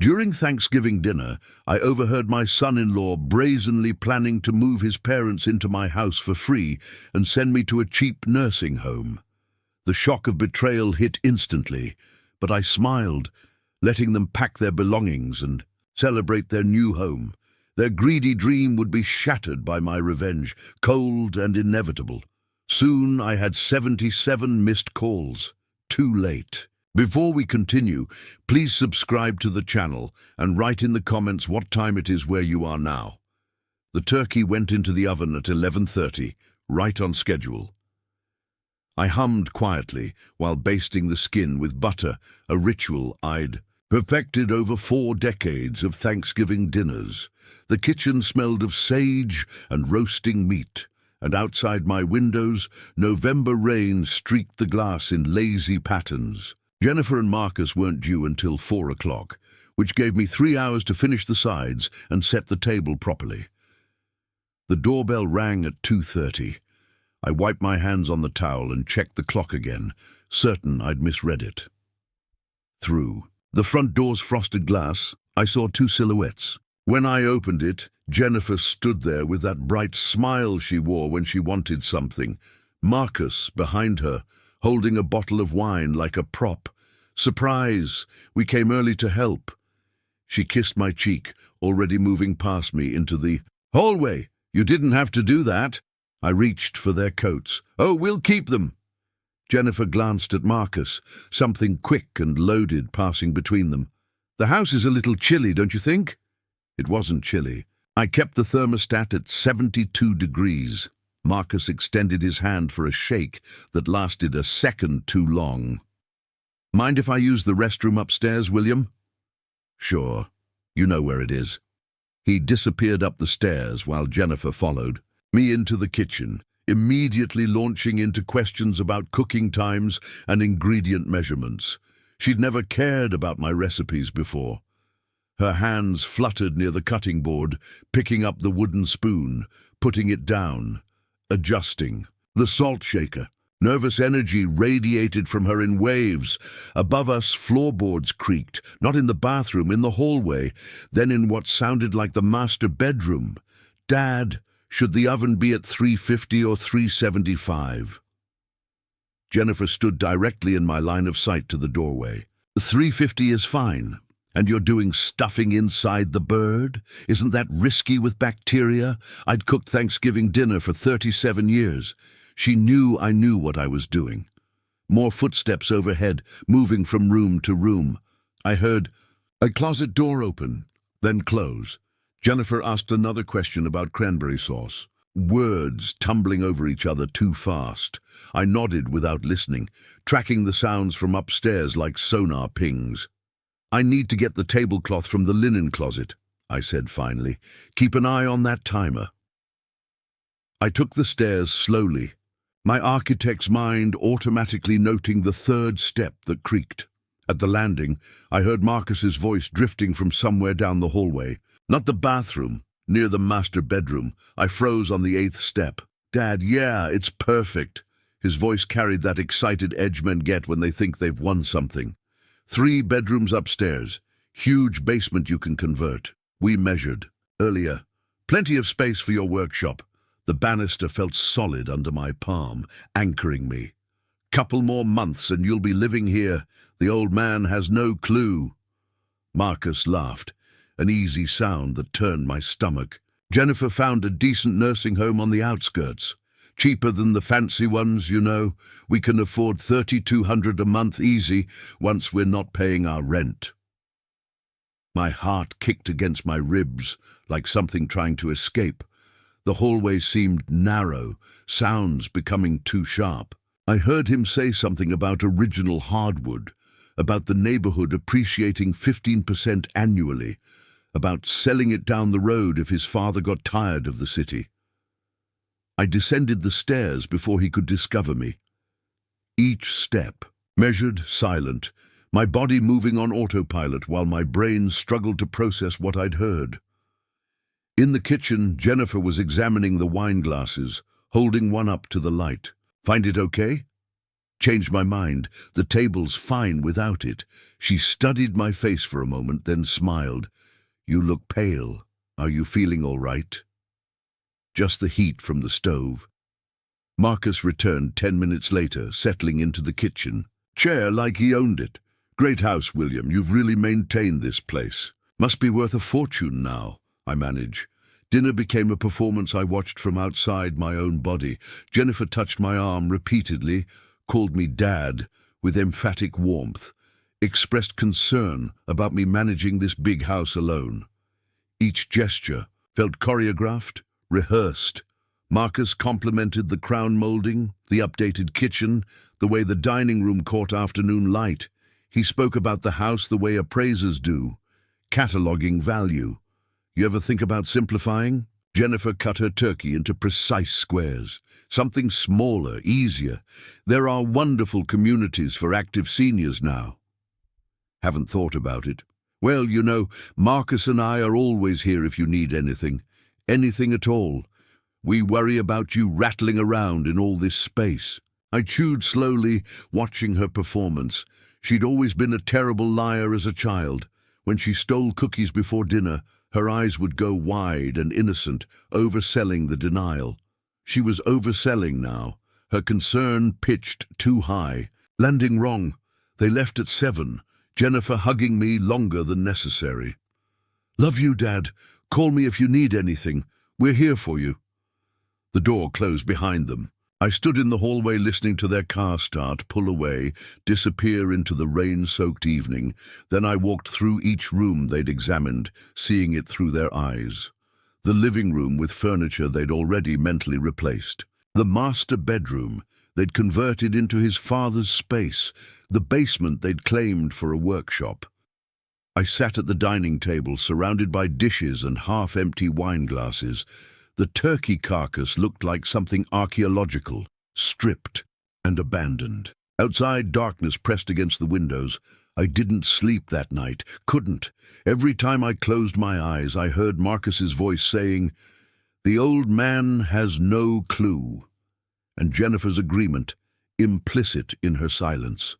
During Thanksgiving dinner, I overheard my son-in-law brazenly planning to move his parents into my house for free and send me to a cheap nursing home. The shock of betrayal hit instantly, but I smiled, letting them pack their belongings and celebrate their new home. Their greedy dream would be shattered by my revenge, cold and inevitable. Soon I had 77 missed calls. Too late. Before we continue, please subscribe to the channel and write in the comments what time it is where you are now. The turkey went into the oven at 11:30, right on schedule. I hummed quietly while basting the skin with butter, a ritual I'd perfected over 4 decades of Thanksgiving dinners. The kitchen smelled of sage and roasting meat, and outside my windows, November rain streaked the glass in lazy patterns. Jennifer and Marcus weren't due until 4 o'clock, which gave me 3 hours to finish the sides and set the table properly. The doorbell rang at 2:30. I wiped my hands on the towel and checked the clock again, certain I'd misread it. Through the front door's frosted glass, I saw 2 silhouettes. When I opened it, Jennifer stood there with that bright smile she wore when she wanted something. Marcus behind her, holding a bottle of wine like a prop. "Surprise! We came early to help." She kissed my cheek, already moving past me into the hallway. "You didn't have to do that." I reached for their coats. "Oh, we'll keep them." Jennifer glanced at Marcus, something quick and loaded passing between them. "The house is a little chilly, don't you think?" It wasn't chilly. I kept the thermostat at 72 degrees. Marcus extended his hand for a shake that lasted a second too long. "Mind if I use the restroom upstairs, William?" "Sure. You know where it is." He disappeared up the stairs while Jennifer followed me into the kitchen, immediately launching into questions about cooking times and ingredient measurements. She'd never cared about my recipes before. Her hands fluttered near the cutting board, picking up the wooden spoon, putting it down, adjusting. The salt shaker. Nervous energy radiated from her in waves. Above us, floorboards creaked, not in the bathroom, in the hallway, then in what sounded like the master bedroom. "Dad, should the oven be at 350 or 375? Jennifer stood directly in my line of sight to the doorway. "350 is fine. And you're doing stuffing inside the bird? Isn't that risky with bacteria? I'd cooked Thanksgiving dinner for 37 years. She knew I knew what I was doing. More footsteps overhead, moving from room to room. I heard a closet door open, then close. Jennifer asked another question about cranberry sauce. Words tumbling over each other too fast. I nodded without listening, tracking the sounds from upstairs like sonar pings. "I need to get the tablecloth from the linen closet," I said finally. "Keep an eye on that timer." I took the stairs slowly, my architect's mind automatically noting the 3rd step that creaked. At the landing, I heard Marcus's voice drifting from somewhere down the hallway. Not the bathroom, near the master bedroom. I froze on the 8th step. "Dad, yeah, it's perfect." His voice carried that excited edge men get when they think they've won something. 3 bedrooms upstairs, huge basement you can convert. We measured. Earlier. Plenty of space for your workshop. The banister felt solid under my palm, anchoring me. "Couple more months and you'll be living here. The old man has no clue." Marcus laughed, an easy sound that turned my stomach. "Jennifer found a decent nursing home on the outskirts. Cheaper than the fancy ones, you know. We can afford $3,200 a month easy once we're not paying our rent." My heart kicked against my ribs like something trying to escape. The hallway seemed narrow, sounds becoming too sharp. I heard him say something about original hardwood, about the neighborhood appreciating 15% annually, about selling it down the road if his father got tired of the city. I descended the stairs before he could discover me. Each step, measured, silent, my body moving on autopilot while my brain struggled to process what I'd heard. In the kitchen, Jennifer was examining the wine glasses, holding one up to the light. "Find it okay?" Changed my mind. The table's fine without it. She studied my face for a moment, then smiled. You look pale. Are you feeling all right? Just the heat from the stove. Marcus returned 10 minutes later, settling into the kitchen. Chair like he owned it. Great house, William. You've really maintained this place. Must be worth a fortune now, I manage. Dinner became a performance I watched from outside my own body. Jennifer touched my arm repeatedly, called me Dad with emphatic warmth, expressed concern about me managing this big house alone. Each gesture felt choreographed, rehearsed. Marcus complimented the crown molding, the updated kitchen, the way the dining room caught afternoon light. He spoke about the house the way appraisers do, cataloguing value. You ever think about simplifying? Jennifer cut her turkey into precise squares. Something smaller, easier. There are wonderful communities for active seniors now. Haven't thought about it. Well, you know, Marcus and I are always here if you need anything. Anything at all. We worry about you rattling around in all this space. I chewed slowly, watching her performance. She'd always been a terrible liar as a child. When she stole cookies before dinner, her eyes would go wide and innocent, overselling the denial. She was overselling now, her concern pitched too high. Landing wrong. They left at 7, Jennifer hugging me longer than necessary. Love you, Dad. Call me if you need anything. We're here for you. The door closed behind them. I stood in the hallway listening to their car start, pull away, disappear into the rain-soaked evening. Then I walked through each room they'd examined, seeing it through their eyes. The living room with furniture they'd already mentally replaced. The master bedroom they'd converted into his father's space. The basement they'd claimed for a workshop. I sat at the dining table, surrounded by dishes and half-empty wine glasses. The turkey carcass looked like something archaeological, stripped and abandoned. Outside, darkness pressed against the windows. I didn't sleep that night, couldn't. Every time I closed my eyes, I heard Marcus's voice saying, "The old man has no clue," and Jennifer's agreement, implicit in her silence.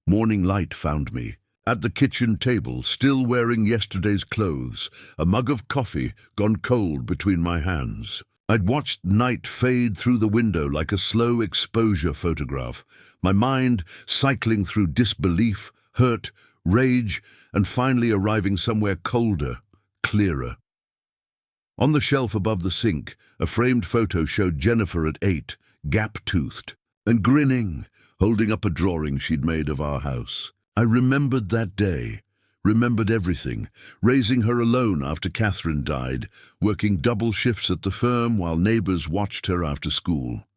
Morning light found me. At the kitchen table, still wearing yesterday's clothes, a mug of coffee gone cold between my hands. I'd watched night fade through the window like a slow exposure photograph, my mind cycling through disbelief, hurt, rage, and finally arriving somewhere colder, clearer. On the shelf above the sink, a framed photo showed Jennifer at 8, gap-toothed, and grinning, holding up a drawing she'd made of our house. I remembered that day, remembered everything, raising her alone after Catherine died, working double shifts at the firm while neighbors watched her after school,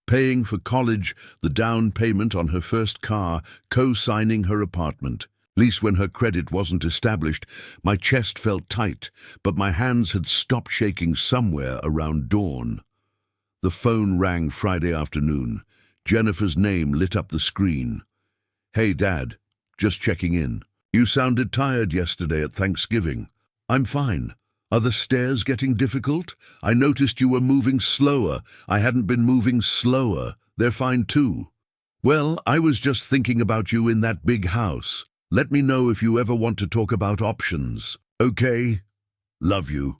paying for college, the down payment on her first car, co-signing her apartment. At least when her credit wasn't established, my chest felt tight, but my hands had stopped shaking somewhere around dawn. The phone rang Friday afternoon. Jennifer's name lit up the screen. "Hey, Dad. Just checking in. You sounded tired yesterday at Thanksgiving." "I'm fine. Are the stairs getting difficult? I noticed you were moving slower. I hadn't been moving slower. They're fine too." "Well, I was just thinking about you in that big house. Let me know if you ever want to talk about options." "Okay. Love you,"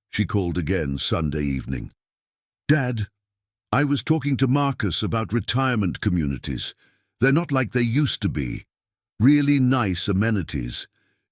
she called again Sunday evening. "Dad, I was talking to Marcus about retirement communities. They're not like they used to be. Really nice amenities.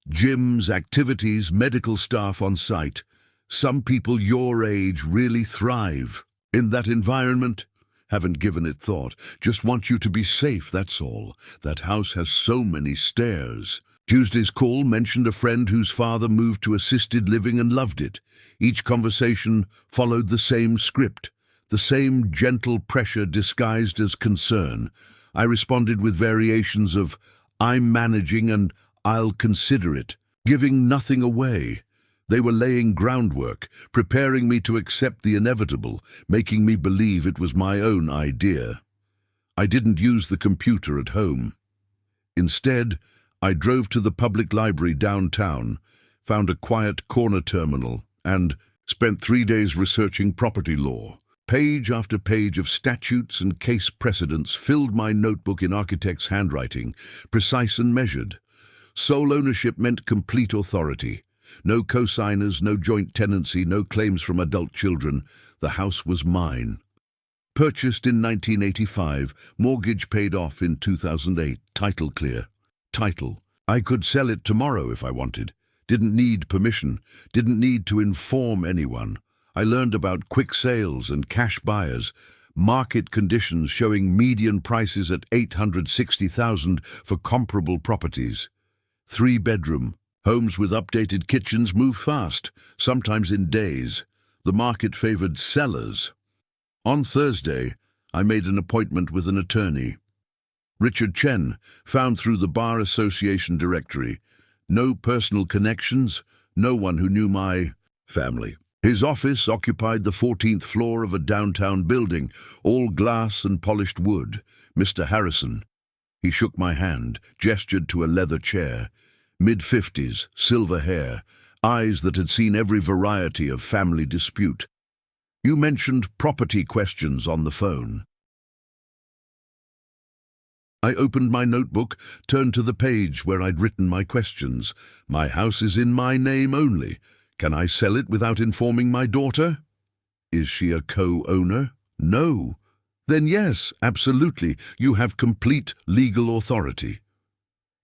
Gyms, activities, medical staff on site. Some people your age really thrive in that environment. Haven't given it thought. Just want you to be safe, that's all. That house has so many stairs." Tuesday's call mentioned a friend whose father moved to assisted living and loved it. Each conversation followed the same script, the same gentle pressure disguised as concern. I responded with variations of "I'm managing" and "I'll consider it," giving nothing away. They were laying groundwork, preparing me to accept the inevitable, making me believe it was my own idea. I didn't use the computer at home. Instead, I drove to the public library downtown, found a quiet corner terminal, and spent 3 days researching property law. Page after page of statutes and case precedents filled my notebook in architect's handwriting, precise and measured. Sole ownership meant complete authority. No co-signers, no joint tenancy, no claims from adult children. The house was mine. Purchased in 1985, mortgage paid off in 2008, title clear. Title. I could sell it tomorrow if I wanted. Didn't need permission, didn't need to inform anyone. I learned about quick sales and cash buyers, market conditions showing median prices at $860,000 for comparable properties. 3-bedroom. Homes with updated kitchens move fast, sometimes in days. The market favored sellers. On Thursday, I made an appointment with an attorney. Richard Chen, found through the Bar Association directory. No personal connections, no one who knew my family. His office occupied the 14th floor of a downtown building, all glass and polished wood. Mr. Harrison. He shook my hand, gestured to a leather chair. Mid-50s, silver hair, eyes that had seen every variety of family dispute. You mentioned property questions on the phone. I opened my notebook, turned to the page where I'd written my questions. My house is in my name only. Can I sell it without informing my daughter? Is she a co-owner? No. Then yes, absolutely. You have complete legal authority.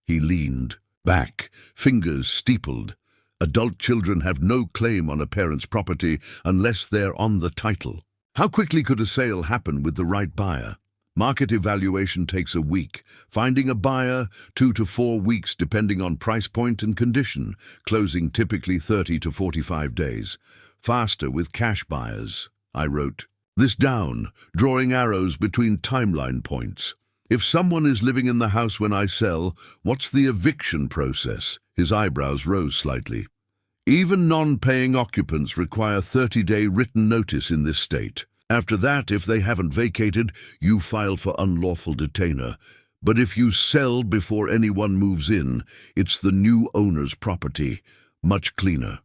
He leaned back, fingers steepled. Adult children have no claim on a parent's property unless they're on the title. How quickly could a sale happen with the right buyer? Market evaluation takes a week. Finding a buyer, 2 to 4 weeks depending on price point and condition. Closing typically 30 to 45 days. Faster with cash buyers. I wrote this down, drawing arrows between timeline points. If someone is living in the house when I sell, what's the eviction process? His eyebrows rose slightly. Even non-paying occupants require 30-day written notice in this state. After that, if they haven't vacated, you file for unlawful detainer. But if you sell before anyone moves in, it's the new owner's property. Much cleaner.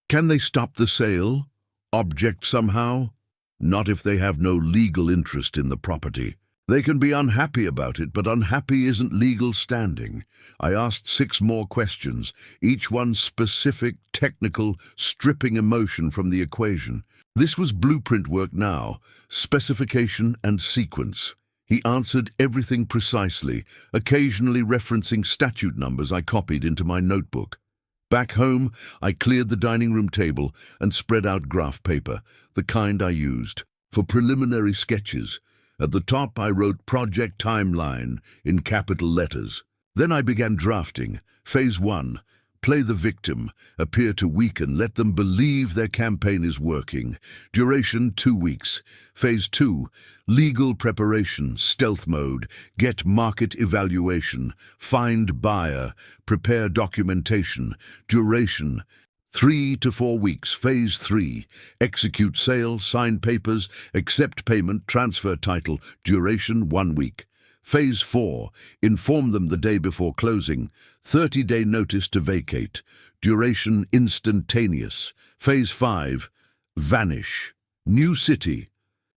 Can they stop the sale? Object somehow? Not if they have no legal interest in the property. They can be unhappy about it, but unhappy isn't legal standing. I asked 6 more questions, each one specific, technical, stripping emotion from the equation. This was blueprint work now, specification and sequence. He answered everything precisely, occasionally referencing statute numbers I copied into my notebook. Back home, I cleared the dining room table and spread out graph paper, the kind I used, for preliminary sketches. At the top, I wrote Project Timeline in capital letters. Then I began drafting. Phase 1. Play the victim, appear to weaken, let them believe their campaign is working. Duration 2 weeks. Phase 2, legal preparation, stealth mode, get market evaluation, find buyer, prepare documentation. Duration 3 to 4 weeks. Phase 3, execute sale, sign papers, accept payment, transfer title. Duration 1 week. Phase 4, inform them the day before closing, 30-day notice to vacate, duration instantaneous. Phase 5, vanish, new city,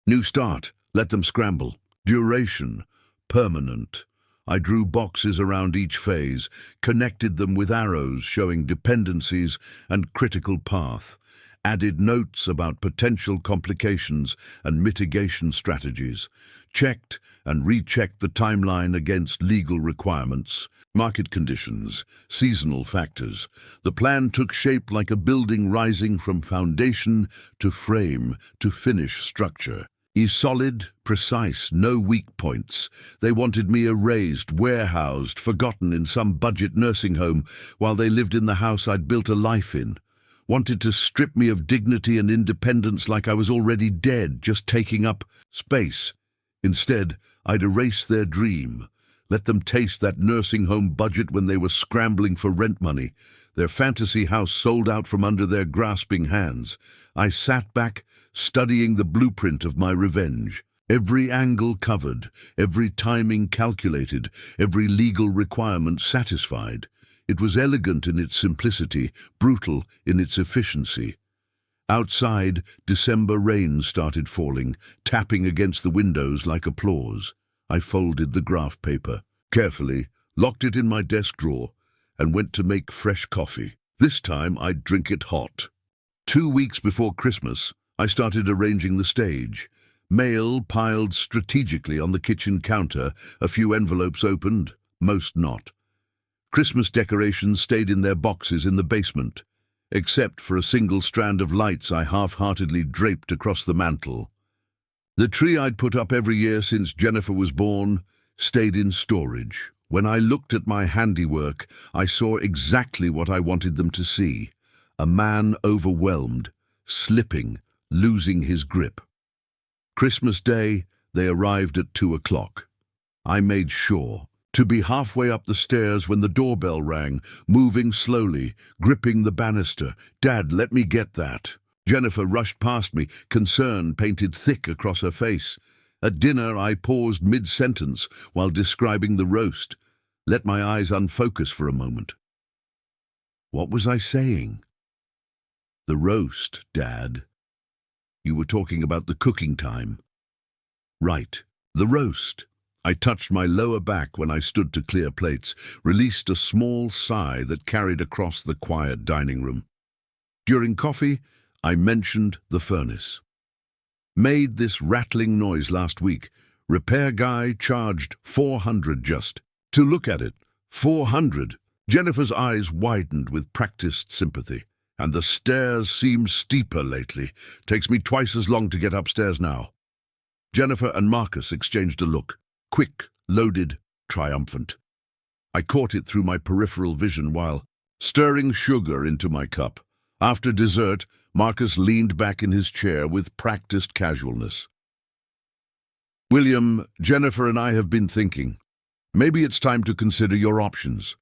new start, let them scramble, duration, permanent. I drew boxes around each phase, connected them with arrows showing dependencies and critical path, added notes about potential complications and mitigation strategies, checked and rechecked the timeline against legal requirements, market conditions, seasonal factors. The plan took shape like a building rising from foundation to frame to finish structure. Solid, precise, no weak points. They wanted me erased, warehoused, forgotten in some budget nursing home while they lived in the house I'd built a life in. Wanted to strip me of dignity and independence like I was already dead, just taking up space. Instead, I'd erase their dream, let them taste that nursing home budget when they were scrambling for rent money. Their fantasy house sold out from under their grasping hands. I sat back, studying the blueprint of my revenge. Every angle covered, every timing calculated, every legal requirement satisfied. It was elegant in its simplicity, brutal in its efficiency. Outside, December rain started falling, tapping against the windows like applause. I folded the graph paper carefully, locked it in my desk drawer, and went to make fresh coffee. This time I'd drink it hot. 2 weeks before Christmas, I started arranging the stage. Mail piled strategically on the kitchen counter, a few envelopes opened, most not. Christmas decorations stayed in their boxes in the basement, except for a single strand of lights I half-heartedly draped across the mantel. The tree I'd put up every year since Jennifer was born stayed in storage. When I looked at my handiwork, I saw exactly what I wanted them to see. A man overwhelmed, slipping, losing his grip. Christmas Day, they arrived at 2 o'clock. I made sure to be halfway up the stairs when the doorbell rang, moving slowly, gripping the banister. "Dad, let me get that." Jennifer rushed past me, concern painted thick across her face. At dinner, I paused mid-sentence while describing the roast, let my eyes unfocus for a moment. What was I saying? The roast, Dad. You were talking about the cooking time. Right, the roast. I touched my lower back when I stood to clear plates, released a small sigh that carried across the quiet dining room. During coffee, I mentioned the furnace. Made this rattling noise last week. Repair guy charged $400 just to look at it. $400. Jennifer's eyes widened with practiced sympathy. And the stairs seem steeper lately. Takes me twice as long to get upstairs now. Jennifer and Marcus exchanged a look. Quick, loaded, triumphant. I caught it through my peripheral vision while stirring sugar into my cup. After dessert, Marcus leaned back in his chair with practiced casualness. "William, Jennifer and I have been thinking. Maybe it's time to consider your options.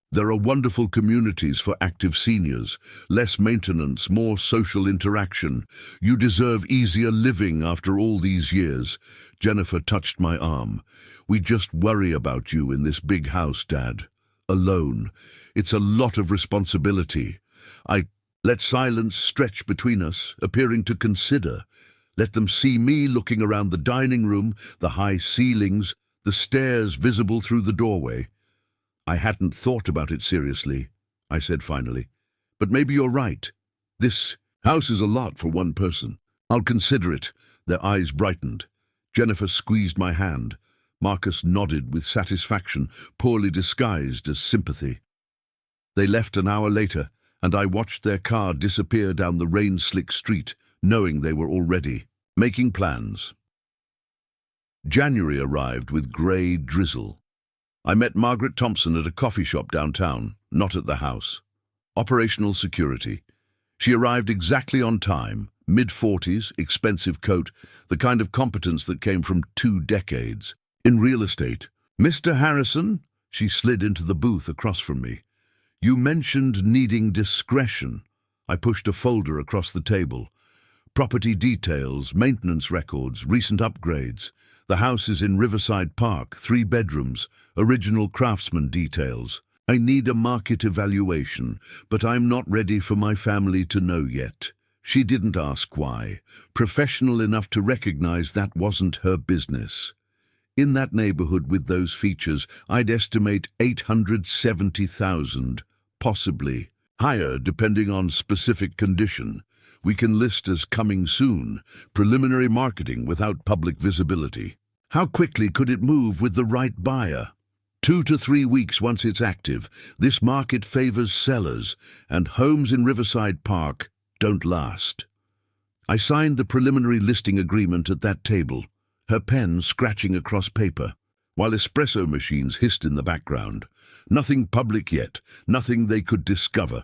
There are wonderful communities for active seniors, less maintenance, more social interaction. You deserve easier living after all these years." Jennifer touched my arm. "We just worry about you in this big house, Dad. Alone. It's a lot of responsibility." I let silence stretch between us, appearing to consider. Let them see me looking around the dining room, the high ceilings, the stairs visible through the doorway. "I hadn't thought about it seriously," I said finally. "But maybe you're right. This house is a lot for one person. I'll consider it." Their eyes brightened. Jennifer squeezed my hand. Marcus nodded with satisfaction, poorly disguised as sympathy. They left an hour later, and I watched their car disappear down the rain-slick street, knowing they were already making plans. January arrived with grey drizzle. I met Margaret Thompson at a coffee shop downtown, not at the house. Operational security. She arrived exactly on time, mid-40s, expensive coat, the kind of competence that came from 2 decades. In real estate. "Mr. Harrison?" She slid into the booth across from me. "You mentioned needing discretion." I pushed a folder across the table. "Property details, maintenance records, recent upgrades. The house is in Riverside Park, 3 bedrooms, original craftsman details. I need a market evaluation, but I'm not ready for my family to know yet." She didn't ask why, professional enough to recognize that wasn't her business. In that neighborhood with those features, I'd estimate $870,000, possibly higher depending on specific condition. We can list as coming soon, preliminary marketing without public visibility. How quickly could it move with the right buyer? 2 to 3 weeks once it's active. This market favors sellers, and homes in Riverside Park don't last. I signed the preliminary listing agreement at that table, her pen scratching across paper, while espresso machines hissed in the background. Nothing public yet, nothing they could discover.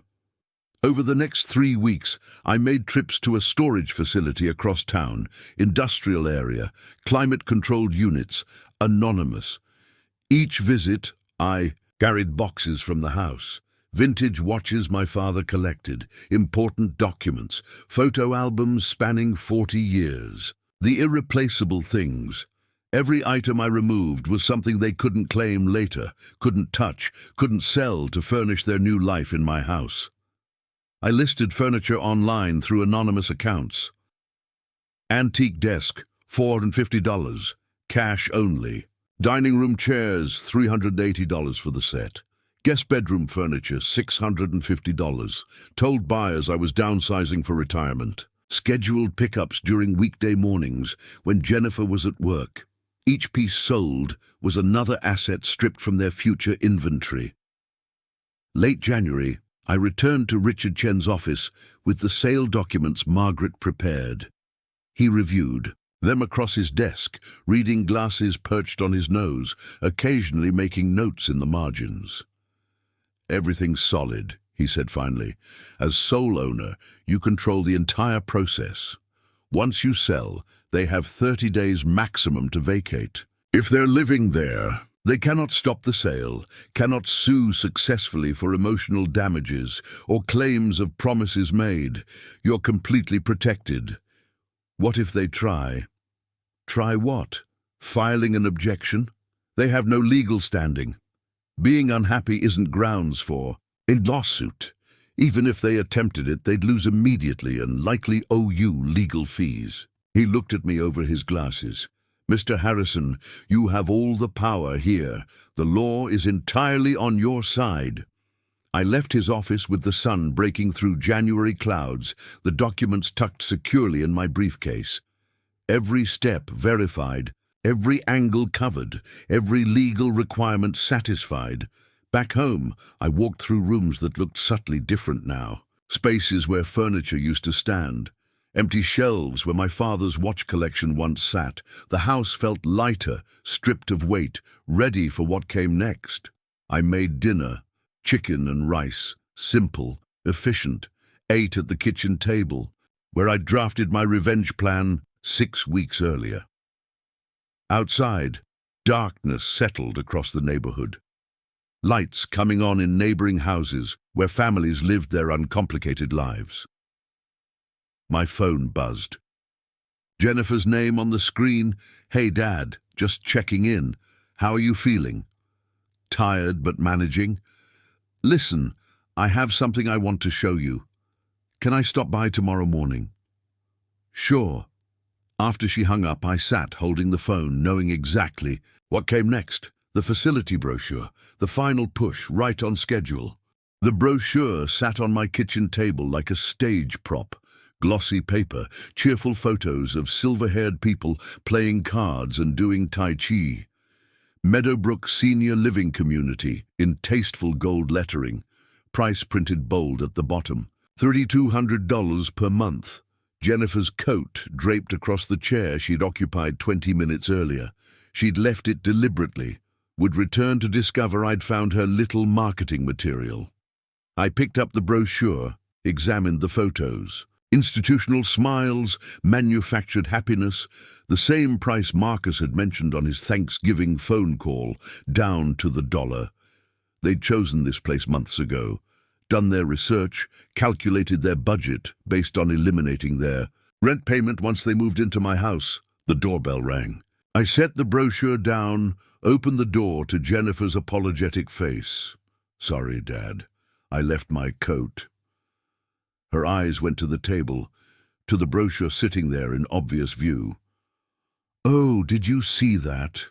Over the next 3 weeks, I made trips to a storage facility across town, industrial area, climate-controlled units, anonymous. Each visit, I carried boxes from the house, vintage watches my father collected, important documents, photo albums spanning 40 years. The irreplaceable things. Every item I removed was something they couldn't claim later, couldn't touch, couldn't sell to furnish their new life in my house. I listed furniture online through anonymous accounts. Antique desk, $450, cash only. Dining room chairs, $380 for the set. Guest bedroom furniture, $650. Told buyers I was downsizing for retirement. Scheduled pickups during weekday mornings when Jennifer was at work. Each piece sold was another asset stripped from their future inventory. Late January, I returned to Richard Chen's office with the sale documents Margaret prepared. He reviewed them across his desk, reading glasses perched on his nose, occasionally making notes in the margins. "Everything's solid," he said finally. "As sole owner, you control the entire process. Once you sell, they have 30 days maximum to vacate. If they're living there, they cannot stop the sale, cannot sue successfully for emotional damages or claims of promises made. You're completely protected. What if they try? Try what? Filing an objection? They have no legal standing. Being unhappy isn't grounds for a lawsuit. Even if they attempted it, they'd lose immediately and likely owe you legal fees." He looked at me over his glasses. "Mr. Harrison, you have all the power here. The law is entirely on your side." I left his office with the sun breaking through January clouds, the documents tucked securely in my briefcase. Every step verified, every angle covered, every legal requirement satisfied. Back home, I walked through rooms that looked subtly different now. Spaces where furniture used to stand. Empty shelves where my father's watch collection once sat. The house felt lighter, stripped of weight, ready for what came next. I made dinner, chicken and rice, simple, efficient, ate at the kitchen table, where I drafted my revenge plan 6 weeks earlier. Outside, darkness settled across the neighborhood. Lights coming on in neighboring houses where families lived their uncomplicated lives. My phone buzzed. Jennifer's name on the screen. "Hey, Dad, just checking in. How are you feeling?" "Tired but managing." "Listen, I have something I want to show you. Can I stop by tomorrow morning?" "Sure." After she hung up, I sat holding the phone, knowing exactly what came next. The facility brochure, the final push, right on schedule. The brochure sat on my kitchen table like a stage prop. Glossy paper, cheerful photos of silver-haired people playing cards and doing Tai Chi. Meadowbrook Senior Living Community in tasteful gold lettering. Price printed bold at the bottom. $3,200 per month. Jennifer's coat draped across the chair she'd occupied 20 minutes earlier. She'd left it deliberately. Would return to discover I'd found her little marketing material. I picked up the brochure, examined the photos. Institutional smiles, manufactured happiness, the same price Marcus had mentioned on his Thanksgiving phone call, down to the dollar. They'd chosen this place months ago, done their research, calculated their budget based on eliminating their rent payment once they moved into my house. The doorbell rang. I set the brochure down, opened the door to Jennifer's apologetic face. "Sorry, Dad. I left my coat." Her eyes went to the table, to the brochure sitting there in obvious view. "Oh, did you see that?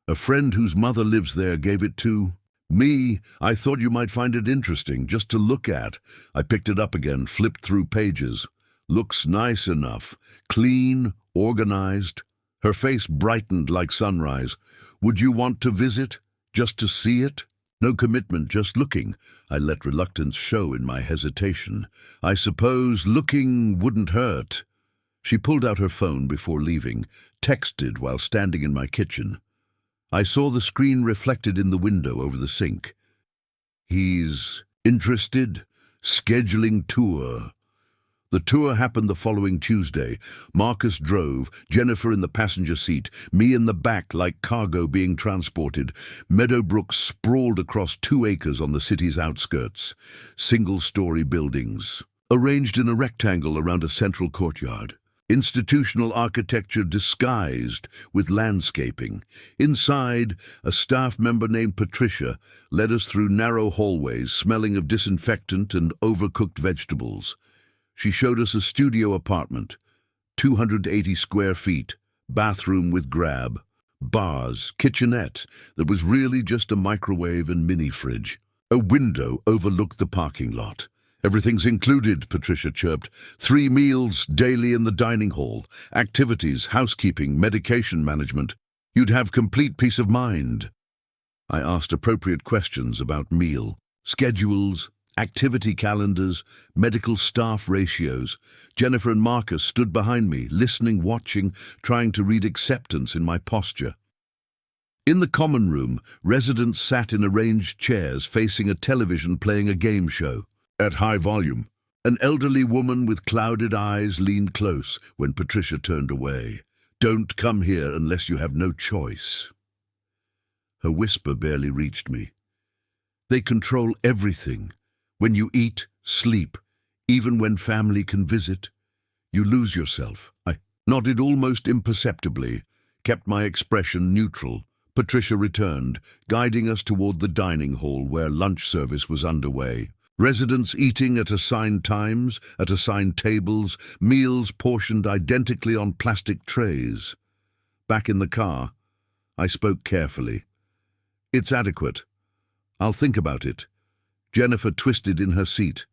A friend whose mother lives there gave it to me. I thought you might find it interesting, just to look at." I picked it up again, flipped through pages. "Looks nice enough. Clean, organized." Her face brightened like sunrise. "Would you want to visit? Just to see it?" "No commitment, just looking." I let reluctance show in my hesitation. "I suppose looking wouldn't hurt." She pulled out her phone before leaving, texted while standing in my kitchen. I saw the screen reflected in the window over the sink. "He's interested? Scheduling tour." The tour happened the following Tuesday. Marcus drove, Jennifer in the passenger seat, me in the back like cargo being transported. Meadowbrook sprawled across 2 acres on the city's outskirts. Single-story buildings, arranged in a rectangle around a central courtyard. Institutional architecture disguised with landscaping. Inside, a staff member named Patricia led us through narrow hallways smelling of disinfectant and overcooked vegetables. She showed us a studio apartment, 280 square feet, bathroom with grab, bars, kitchenette that was really just a microwave and mini-fridge. A window overlooked the parking lot. "Everything's included," Patricia chirped. 3 meals daily in the dining hall, activities, housekeeping, medication management. You'd have complete peace of mind. I asked appropriate questions about meal, schedules, activity calendars, medical staff ratios. Jennifer and Marcus stood behind me, listening, watching, trying to read acceptance in my posture. In the common room, residents sat in arranged chairs facing a television playing a game show. At high volume, an elderly woman with clouded eyes leaned close when Patricia turned away. "Don't come here unless you have no choice." Her whisper barely reached me. "They control everything. When you eat, sleep, even when family can visit, you lose yourself." I nodded almost imperceptibly, kept my expression neutral. Patricia returned, guiding us toward the dining hall where lunch service was underway. Residents eating at assigned times, at assigned tables, meals portioned identically on plastic trays. Back in the car, I spoke carefully. "It's adequate. I'll think about it." Jennifer twisted in her seat.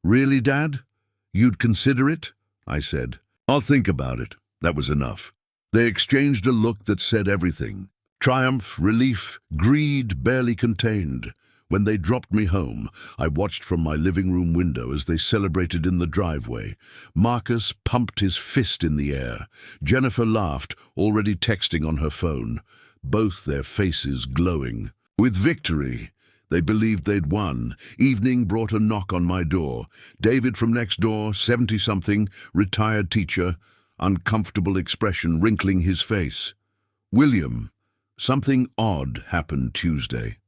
"Really, Dad? You'd consider it?" I said. "I'll think about it." That was enough. They exchanged a look that said everything. Triumph, relief, greed barely contained. When they dropped me home, I watched from my living room window as they celebrated in the driveway. Marcus pumped his fist in the air. Jennifer laughed, already texting on her phone, both their faces glowing. With victory, they believed they'd won. Evening brought a knock on my door. David from next door, 70-something, retired teacher, uncomfortable expression wrinkling his face. "William, something odd happened Tuesday.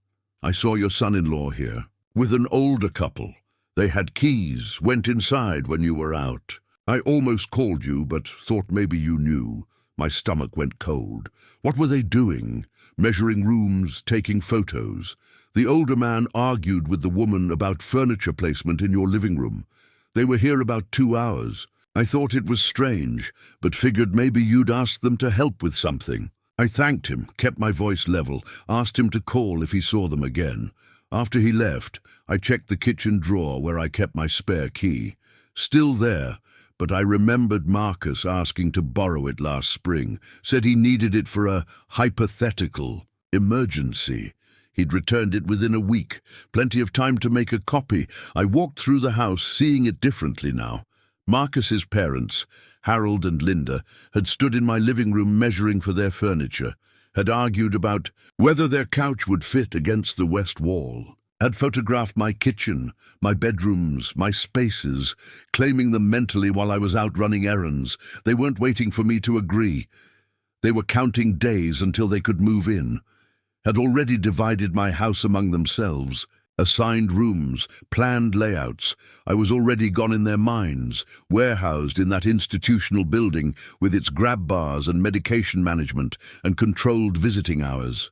I saw your son-in-law here, with an older couple. They had keys, went inside when you were out. I almost called you, but thought maybe you knew." My stomach went cold. "What were they doing? Measuring rooms, taking photos?" The older man argued with the woman about furniture placement in your living room. "They were here about 2 hours. I thought it was strange, but figured maybe you'd ask them to help with something." I thanked him, kept my voice level, asked him to call if he saw them again. After he left, I checked the kitchen drawer where I kept my spare key. Still there, but I remembered Marcus asking to borrow it last spring, said he needed it for a hypothetical emergency. He'd returned it within a week, plenty of time to make a copy. I walked through the house, seeing it differently now. Marcus's parents, Harold and Linda, had stood in my living room measuring for their furniture, had argued about whether their couch would fit against the west wall, had photographed my kitchen, my bedrooms, my spaces, claiming them mentally while I was out running errands. They weren't waiting for me to agree. They were counting days until they could move in, had already divided my house among themselves, assigned rooms, planned layouts. I was already gone in their minds, warehoused in that institutional building with its grab bars and medication management and controlled visiting hours.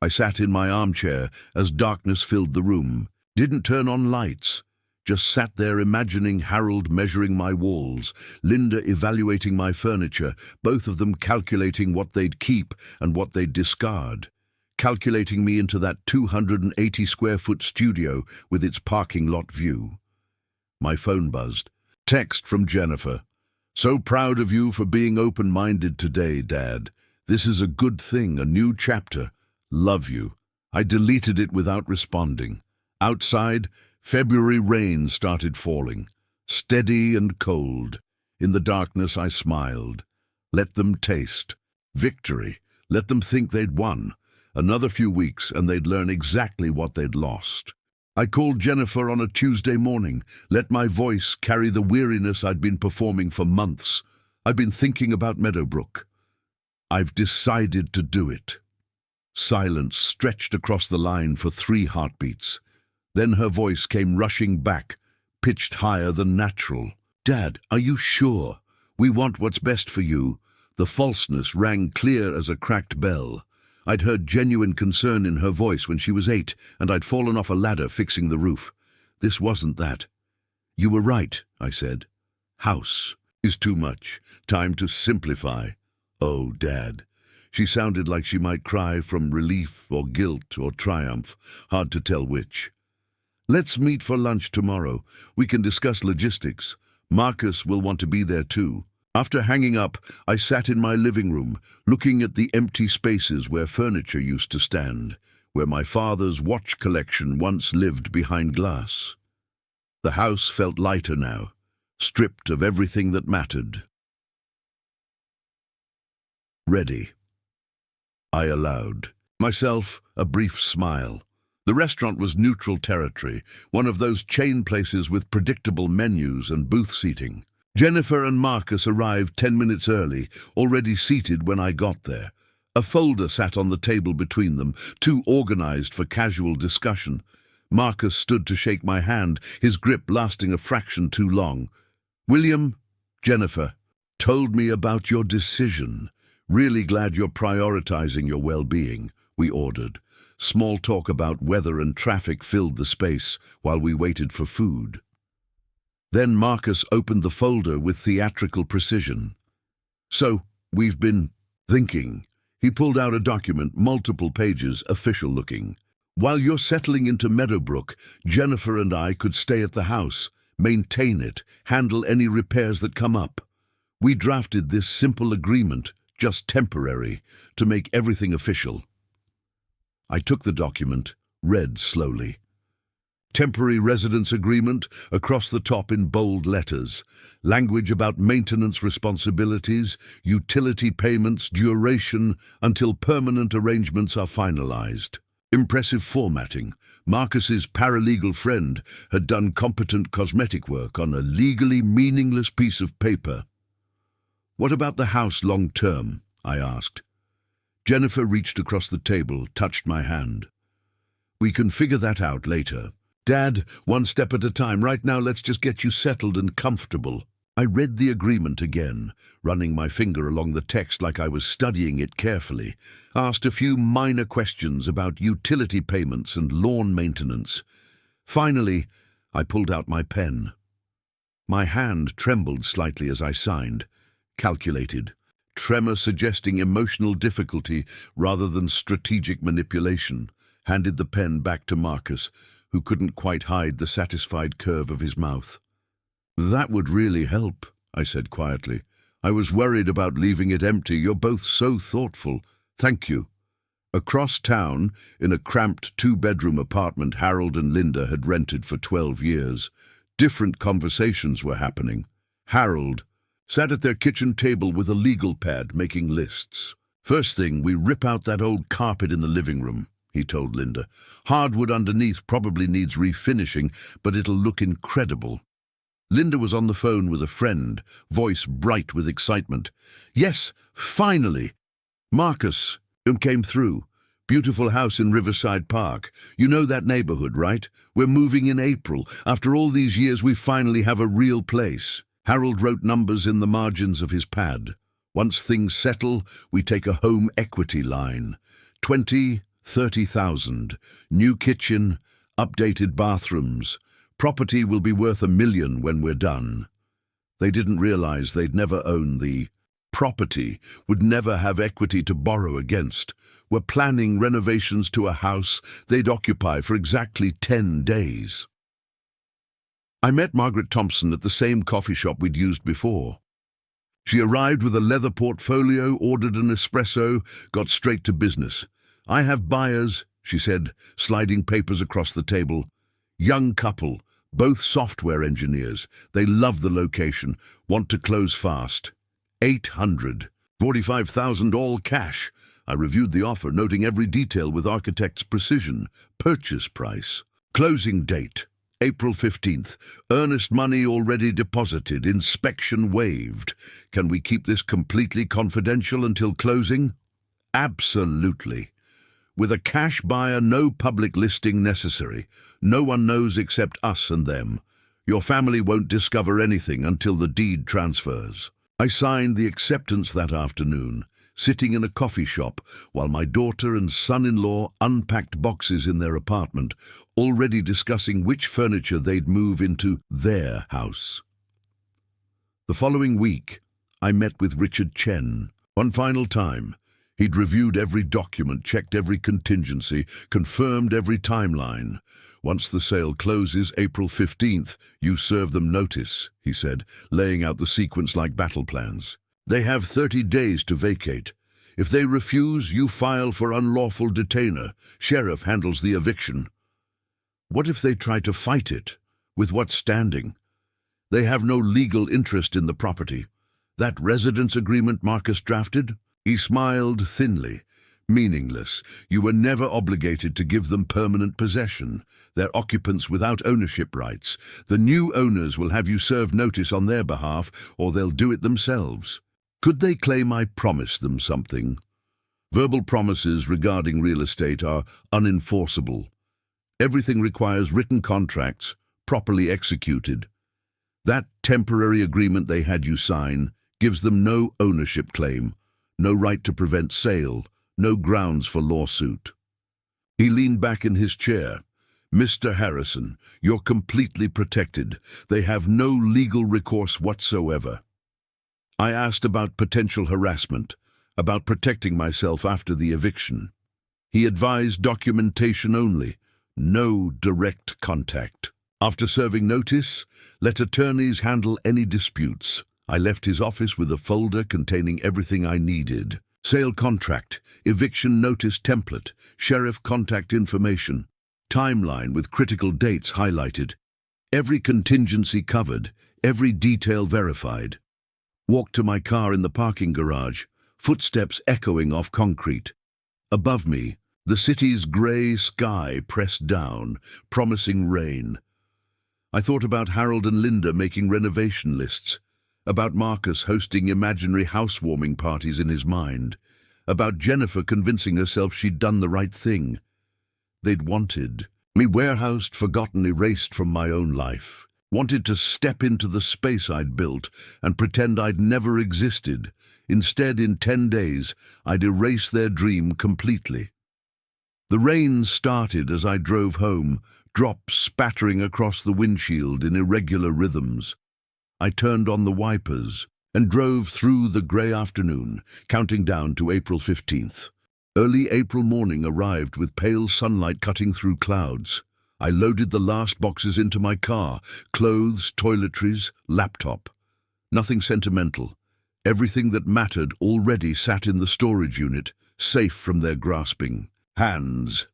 I sat in my armchair as darkness filled the room, didn't turn on lights, just sat there imagining Harold measuring my walls, Linda evaluating my furniture, both of them calculating what they'd keep and what they'd discard. Calculating me into that 280-square-foot studio with its parking lot view. My phone buzzed. Text from Jennifer. "So proud of you for being open-minded today, Dad. This is a good thing, a new chapter. Love you." I deleted it without responding. Outside, February rain started falling, steady and cold. In the darkness, I smiled. Let them taste victory. Let them think they'd won. Another few weeks and they'd learn exactly what they'd lost. I called Jennifer on a Tuesday morning, let my voice carry the weariness I'd been performing for months. I've been thinking about Meadowbrook. I've decided to do it. Silence stretched across the line for 3 heartbeats. Then her voice came rushing back, pitched higher than natural. "Dad, are you sure? We want what's best for you." The falseness rang clear as a cracked bell. I'd heard genuine concern in her voice when she was 8, and I'd fallen off a ladder fixing the roof. This wasn't that. "You were right," I said. "House is too much. Time to simplify." "Oh, Dad." She sounded like she might cry from relief or guilt or triumph, hard to tell which. "Let's meet for lunch tomorrow. We can discuss logistics. Marcus will want to be there too." After hanging up, I sat in my living room, looking at the empty spaces where furniture used to stand, where my father's watch collection once lived behind glass. The house felt lighter now, stripped of everything that mattered. "Ready," I allowed myself a brief smile. The restaurant was neutral territory, one of those chain places with predictable menus and booth seating. Jennifer and Marcus arrived 10 minutes early, already seated when I got there. A folder sat on the table between them, too organized for casual discussion. Marcus stood to shake my hand, his grip lasting a fraction too long. "William," Jennifer told me about your decision. "Really glad you're prioritizing your well-being," we ordered. Small talk about weather and traffic filled the space while we waited for food. Then Marcus opened the folder with theatrical precision. "So, we've been thinking." He pulled out a document, multiple pages, official-looking. "While you're settling into Meadowbrook, Jennifer and I could stay at the house, maintain it, handle any repairs that come up. We drafted this simple agreement, just temporary, to make everything official." I took the document, read slowly. "Temporary residence agreement," across the top in bold letters. Language about maintenance responsibilities, utility payments, duration, until permanent arrangements are finalized. Impressive formatting. Marcus's paralegal friend had done competent cosmetic work on a legally meaningless piece of paper. "What about the house long term?" I asked. Jennifer reached across the table, touched my hand. "We can figure that out later. Dad, one step at a time. Right now, let's just get you settled and comfortable." I read the agreement again, running my finger along the text like I was studying it carefully. Asked a few minor questions about utility payments and lawn maintenance. Finally, I pulled out my pen. My hand trembled slightly as I signed. Calculated. Tremor suggesting emotional difficulty rather than strategic manipulation. Handed the pen back to Marcus, who couldn't quite hide the satisfied curve of his mouth. "That would really help," I said quietly. "I was worried about leaving it empty. You're both so thoughtful. Thank you." Across town, in a cramped 2-bedroom apartment Harold and Linda had rented for 12 years, different conversations were happening. Harold sat at their kitchen table with a legal pad, making lists. "First thing, we rip out that old carpet in the living room," he told Linda. "Hardwood underneath probably needs refinishing, but it'll look incredible." Linda was on the phone with a friend, voice bright with excitement. "Yes, finally! Marcus came through. Beautiful house in Riverside Park. You know that neighborhood, right? We're moving in April. After all these years, we finally have a real place." Harold wrote numbers in the margins of his pad. "Once things settle, we take a home equity line. 30,000. New kitchen, updated bathrooms. Property will be worth $1 million when we're done." They didn't realize they'd never own the property, would never have equity to borrow against. We're planning renovations to a house they'd occupy for exactly 10 days. I met Margaret Thompson at the same coffee shop we'd used before. She arrived with a leather portfolio, ordered an espresso, got straight to business. "I have buyers," she said, sliding papers across the table. "Young couple, both software engineers. They love the location, want to close fast. 800. 45,000 all cash." I reviewed the offer, noting every detail with architect's precision. Purchase price. Closing date. April 15th. Earnest money already deposited. Inspection waived. Can we keep this completely confidential until closing? Absolutely. With a cash buyer, no public listing necessary. No one knows except us and them. Your family won't discover anything until the deed transfers. I signed the acceptance that afternoon, sitting in a coffee shop while my daughter and son-in-law unpacked boxes in their apartment, already discussing which furniture they'd move into their house. The following week, I met with Richard Chen. One final time. He'd reviewed every document, checked every contingency, confirmed every timeline. Once the sale closes, April 15th, you serve them notice, he said, laying out the sequence like battle plans. They have 30 days to vacate. If they refuse, you file for unlawful detainer. Sheriff handles the eviction. What if they try to fight it? With what standing? They have no legal interest in the property. That residence agreement Marcus drafted? He smiled thinly. Meaningless. You were never obligated to give them permanent possession. They're occupants without ownership rights. The new owners will have you serve notice on their behalf, or they'll do it themselves. Could they claim I promised them something? Verbal promises regarding real estate are unenforceable. Everything requires written contracts, properly executed. That temporary agreement they had you sign gives them no ownership claim, no right to prevent sale, no grounds for lawsuit. He leaned back in his chair. Mr. Harrison, you're completely protected. They have no legal recourse whatsoever. I asked about potential harassment, about protecting myself after the eviction. He advised documentation only, no direct contact. After serving notice, let attorneys handle any disputes. I left his office with a folder containing everything I needed. Sale contract, eviction notice template, sheriff contact information, timeline with critical dates highlighted, every contingency covered, every detail verified. Walked to my car in the parking garage, footsteps echoing off concrete. Above me, the city's grey sky pressed down, promising rain. I thought about Harold and Linda making renovation lists, about Marcus hosting imaginary housewarming parties in his mind, about Jennifer convincing herself she'd done the right thing. They'd wanted me warehoused, forgotten, erased from my own life. Wanted to step into the space I'd built and pretend I'd never existed. Instead, in 10 days, I'd erase their dream completely. The rain started as I drove home, drops spattering across the windshield in irregular rhythms. I turned on the wipers and drove through the grey afternoon, counting down to April 15th. Early April morning arrived with pale sunlight cutting through clouds. I loaded the last boxes into my car, clothes, toiletries, laptop. Nothing sentimental. Everything that mattered already sat in the storage unit, safe from their grasping hands.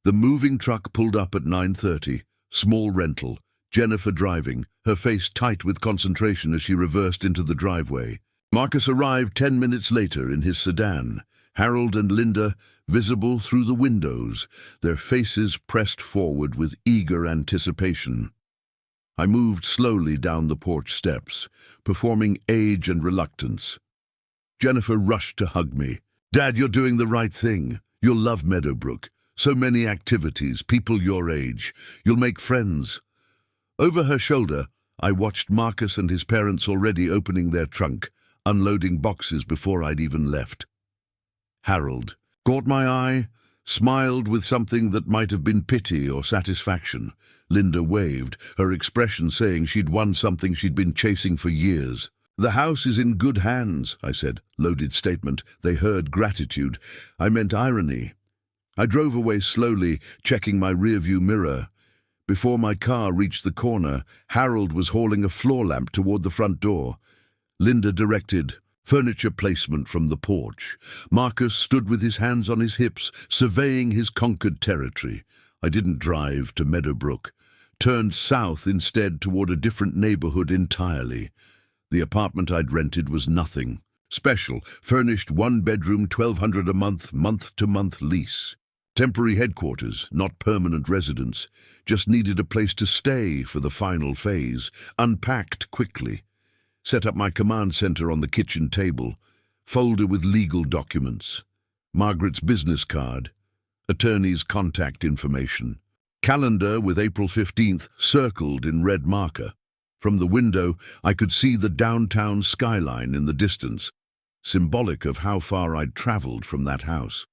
The moving truck pulled up at 9:30, small rental, Jennifer driving, her face tight with concentration as she reversed into the driveway. Marcus arrived 10 minutes later in his sedan, Harold and Linda visible through the windows, their faces pressed forward with eager anticipation. I moved slowly down the porch steps, performing age and reluctance. Jennifer rushed to hug me. "Dad, you're doing the right thing. You'll love Meadowbrook. So many activities, people your age. You'll make friends." Over her shoulder, I watched Marcus and his parents already opening their trunk, unloading boxes before I'd even left. Harold caught my eye, smiled with something that might have been pity or satisfaction. Linda waved, her expression saying she'd won something she'd been chasing for years. "The house is in good hands," I said, loaded statement. They heard gratitude. I meant irony. I drove away slowly, checking my rearview mirror. Before my car reached the corner, Harold was hauling a floor lamp toward the front door. Linda directed furniture placement from the porch. Marcus stood with his hands on his hips, surveying his conquered territory. I didn't drive to Meadowbrook, turned south instead toward a different neighborhood entirely. The apartment I'd rented was nothing. Special, furnished one-bedroom, $1,200 a month, month-to-month lease. Temporary headquarters, not permanent residence. Just needed a place to stay for the final phase. Unpacked quickly. Set up my command center on the kitchen table. Folder with legal documents. Margaret's business card. Attorney's contact information. Calendar with April 15th circled in red marker. From the window, I could see the downtown skyline in the distance, symbolic of how far I'd traveled from that house.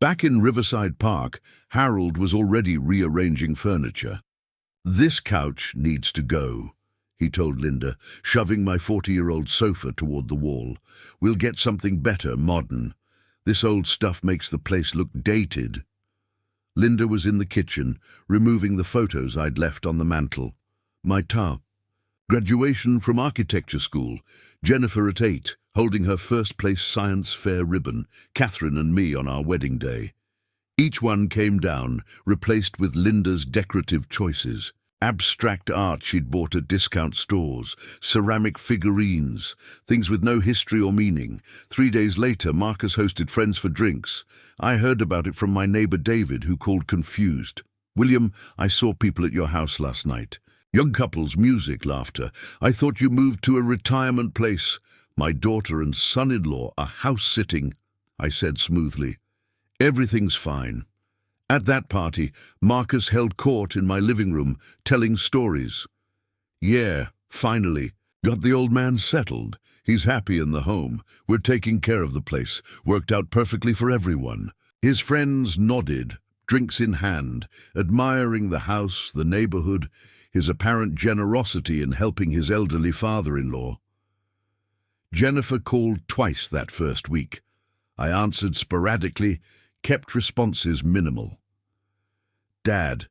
Back in Riverside Park, Harold was already rearranging furniture. "This couch needs to go," he told Linda, shoving my 40-year-old sofa toward the wall. "We'll get something better, modern. This old stuff makes the place look dated." Linda was in the kitchen, removing the photos I'd left on the mantel. My graduation from architecture school, Jennifer at 8, holding her first-place science fair ribbon, Catherine and me on our wedding day. Each one came down, replaced with Linda's decorative choices. Abstract art she'd bought at discount stores, ceramic figurines, things with no history or meaning. 3 days later, Marcus hosted friends for drinks. I heard about it from my neighbor David, who called confused. "William, I saw people at your house last night. Young couples, music, laughter. I thought you moved to a retirement place. My daughter and son-in-law are house-sitting," I said smoothly. "Everything's fine." At that party, Marcus held court in my living room, telling stories. "Yeah, finally. Got the old man settled. He's happy in the home. We're taking care of the place. Worked out perfectly for everyone." His friends nodded, drinks in hand, admiring the house, the neighborhood, his apparent generosity in helping his elderly father-in-law. Jennifer called twice that first week. I answered sporadically, kept responses minimal. "Dad,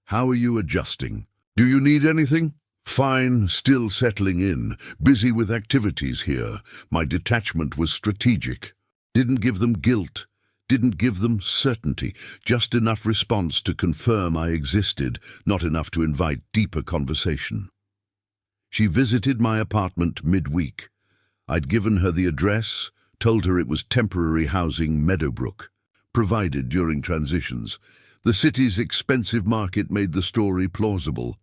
how are you adjusting? Do you need anything?" "Fine, still settling in, busy with activities here. My detachment was strategic. Didn't give them guilt, didn't give them certainty, just enough response to confirm I existed, not enough to invite deeper conversation." She visited my apartment midweek. I'd given her the address, told her it was temporary housing Meadowbrook, provided during transitions. The city's expensive market made the story plausible.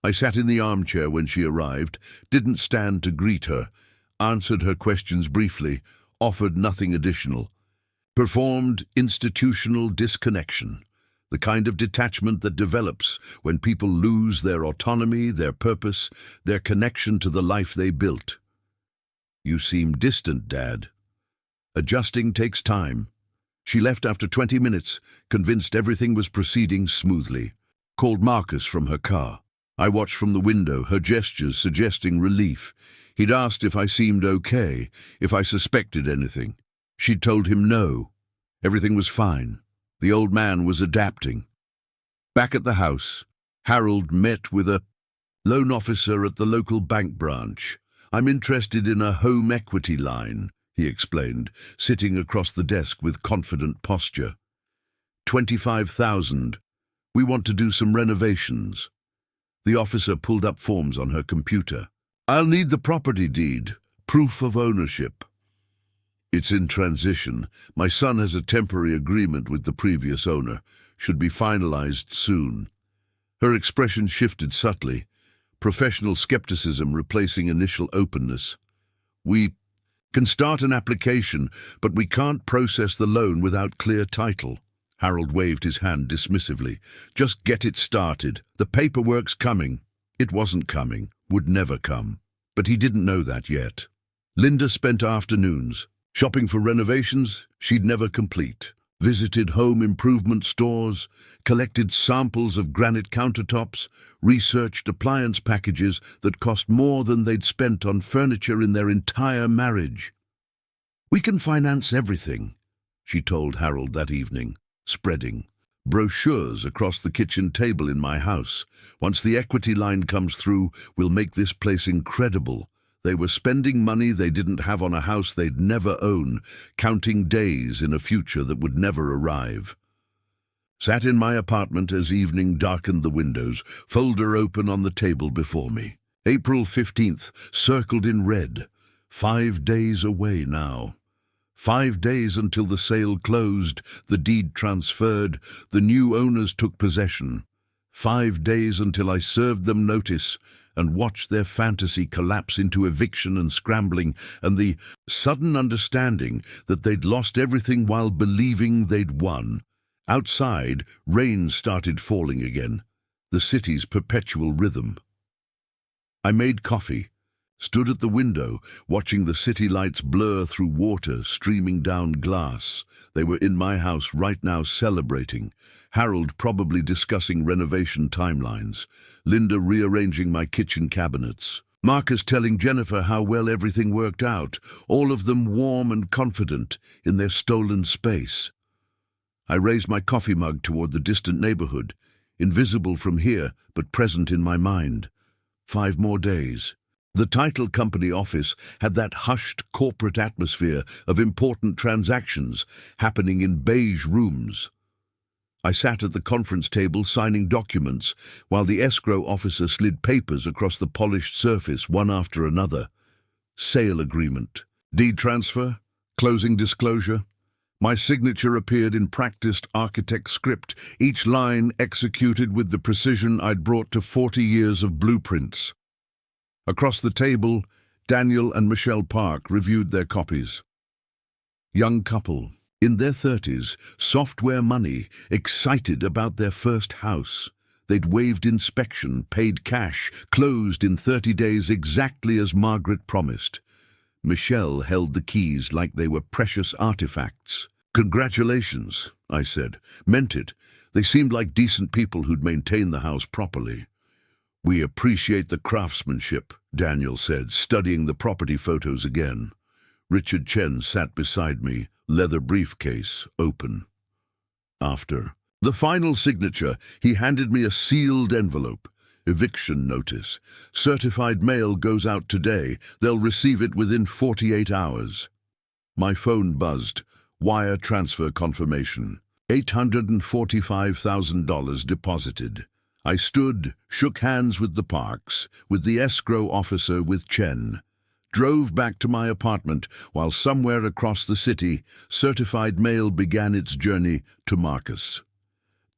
I sat in the armchair when she arrived, didn't stand to greet her, answered her questions briefly, offered nothing additional. Performed institutional disconnection, the kind of detachment that develops when people lose their autonomy, their purpose, their connection to the life they built. "You seem distant, Dad." "Adjusting takes time." She left after 20 minutes, convinced everything was proceeding smoothly. Called Marcus from her car. I watched from the window, her gestures suggesting relief. He'd asked if I seemed okay, if I suspected anything. She'd told him no. Everything was fine. The old man was adapting. Back at the house, Harold met with a loan officer at the local bank branch. "I'm interested in a home equity line," he explained, sitting across the desk with confident posture. 25,000. We want to do some renovations." The officer pulled up forms on her computer. "I'll need the property deed, proof of ownership." "It's in transition. My son has a temporary agreement with the previous owner. Should be finalized soon." Her expression shifted subtly, professional skepticism replacing initial openness. "We can start an application, but we can't process the loan without clear title." Harold waved his hand dismissively. "Just get it started. The paperwork's coming." It wasn't coming, would never come. But he didn't know that yet. Linda spent afternoons shopping for renovations she'd never complete, visited home improvement stores, collected samples of granite countertops, researched appliance packages that cost more than they'd spent on furniture in their entire marriage. "We can finance everything," she told Harold that evening, spreading brochures across the kitchen table in my house. "Once the equity line comes through, we'll make this place incredible." They were spending money they didn't have on a house they'd never own, counting days in a future that would never arrive. Sat in my apartment as evening darkened the windows, folder open on the table before me. April 15th, circled in red. 5 days away now. 5 days until the sale closed, the deed transferred, the new owners took possession. 5 days until I served them notice and watched their fantasy collapse into eviction and scrambling, and the sudden understanding that they'd lost everything while believing they'd won. Outside, rain started falling again, the city's perpetual rhythm. I made coffee, stood at the window, watching the city lights blur through water streaming down glass. They were in my house right now celebrating. Harold probably discussing renovation timelines. Linda rearranging my kitchen cabinets. Marcus telling Jennifer how well everything worked out, all of them warm and confident in their stolen space. I raised my coffee mug toward the distant neighborhood, invisible from here but present in my mind. 5 more days. The title company office had that hushed corporate atmosphere of important transactions happening in beige rooms. I sat at the conference table signing documents while the escrow officer slid papers across the polished surface one after another. Sale agreement, deed transfer, closing disclosure. My signature appeared in practiced architect script, each line executed with the precision I'd brought to 40 years of blueprints. Across the table, Daniel and Michelle Park reviewed their copies. Young couple, in their 30s, software money, excited about their first house. They'd waived inspection, paid cash, closed in 30 days exactly as Margaret promised. Michelle held the keys like they were precious artifacts. "Congratulations," I said. Meant it. They seemed like decent people who'd maintained the house properly. "We appreciate the craftsmanship," Daniel said, studying the property photos again. Richard Chen sat beside me, leather briefcase open. After the final signature, he handed me a sealed envelope. "Eviction notice. Certified mail goes out today. They'll receive it within 48 hours. My phone buzzed. Wire transfer confirmation. $845,000 deposited. I stood, shook hands with the Parks, with the escrow officer, with Chen. Drove back to my apartment while somewhere across the city, certified mail began its journey to Marcus.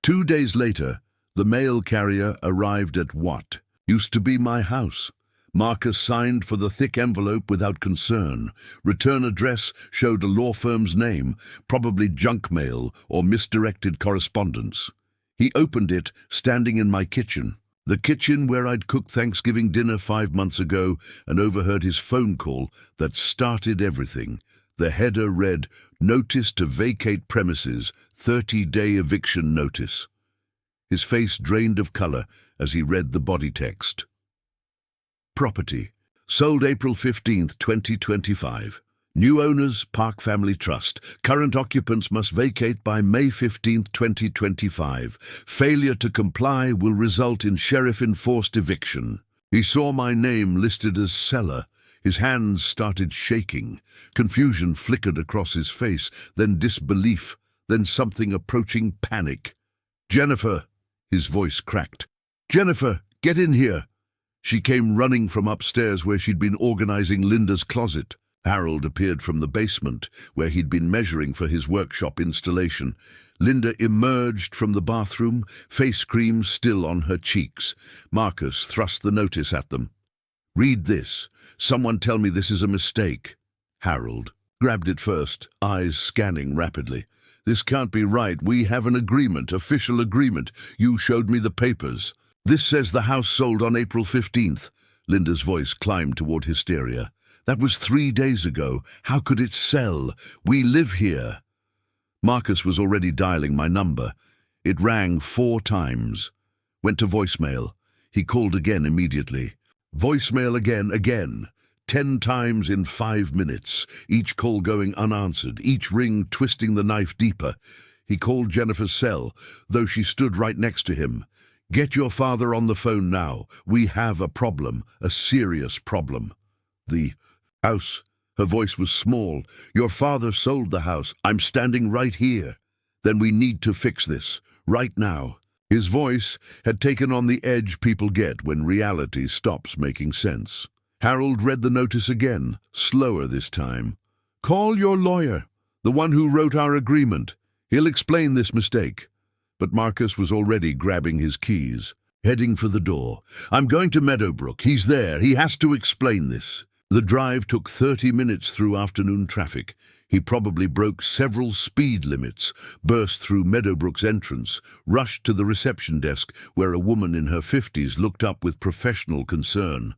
2 days later, the mail carrier arrived at what used to be my house. Marcus signed for the thick envelope without concern. Return address showed a law firm's name, probably junk mail or misdirected correspondence. He opened it, standing in my kitchen. The kitchen where I'd cooked Thanksgiving dinner 5 months ago, and overheard his phone call that started everything. The header read, "Notice to vacate premises, 30-day eviction notice." His face drained of color as he read the body text. Property. Sold April 15th, 2025. New owners, Park Family Trust. Current occupants must vacate by May 15th, 2025. Failure to comply will result in sheriff-enforced eviction. He saw my name listed as seller. His hands started shaking. Confusion flickered across his face, then disbelief, then something approaching panic. "Jennifer!" His voice cracked. "Jennifer, get in here!" She came running from upstairs where she'd been organizing Linda's closet. Harold appeared from the basement, where he'd been measuring for his workshop installation. Linda emerged from the bathroom, face cream still on her cheeks. Marcus thrust the notice at them. "Read this. Someone tell me this is a mistake." Harold grabbed it first, eyes scanning rapidly. "This can't be right. We have an agreement, official agreement. You showed me the papers. This says the house sold on April 15th. Linda's voice climbed toward hysteria. "That was 3 days ago. How could it sell? We live here." Marcus was already dialing my number. It rang 4 times. Went to voicemail. He called again immediately. Voicemail again. 10 times in 5 minutes. Each call going unanswered, each ring twisting the knife deeper. He called Jennifer's cell, though she stood right next to him. "Get your father on the phone now. We have a problem, a serious problem." "The house." Her voice was small. "Your father sold the house. I'm standing right here. Then we need to fix this, right now." His voice had taken on the edge people get when reality stops making sense. Harold read the notice again, slower this time. "Call your lawyer, the one who wrote our agreement. He'll explain this mistake." But Marcus was already grabbing his keys, heading for the door. "I'm going to Meadowbrook. He's there. He has to explain this." The drive took 30 minutes through afternoon traffic. He probably broke several speed limits, burst through Meadowbrook's entrance, rushed to the reception desk where a woman in her 50s looked up with professional concern.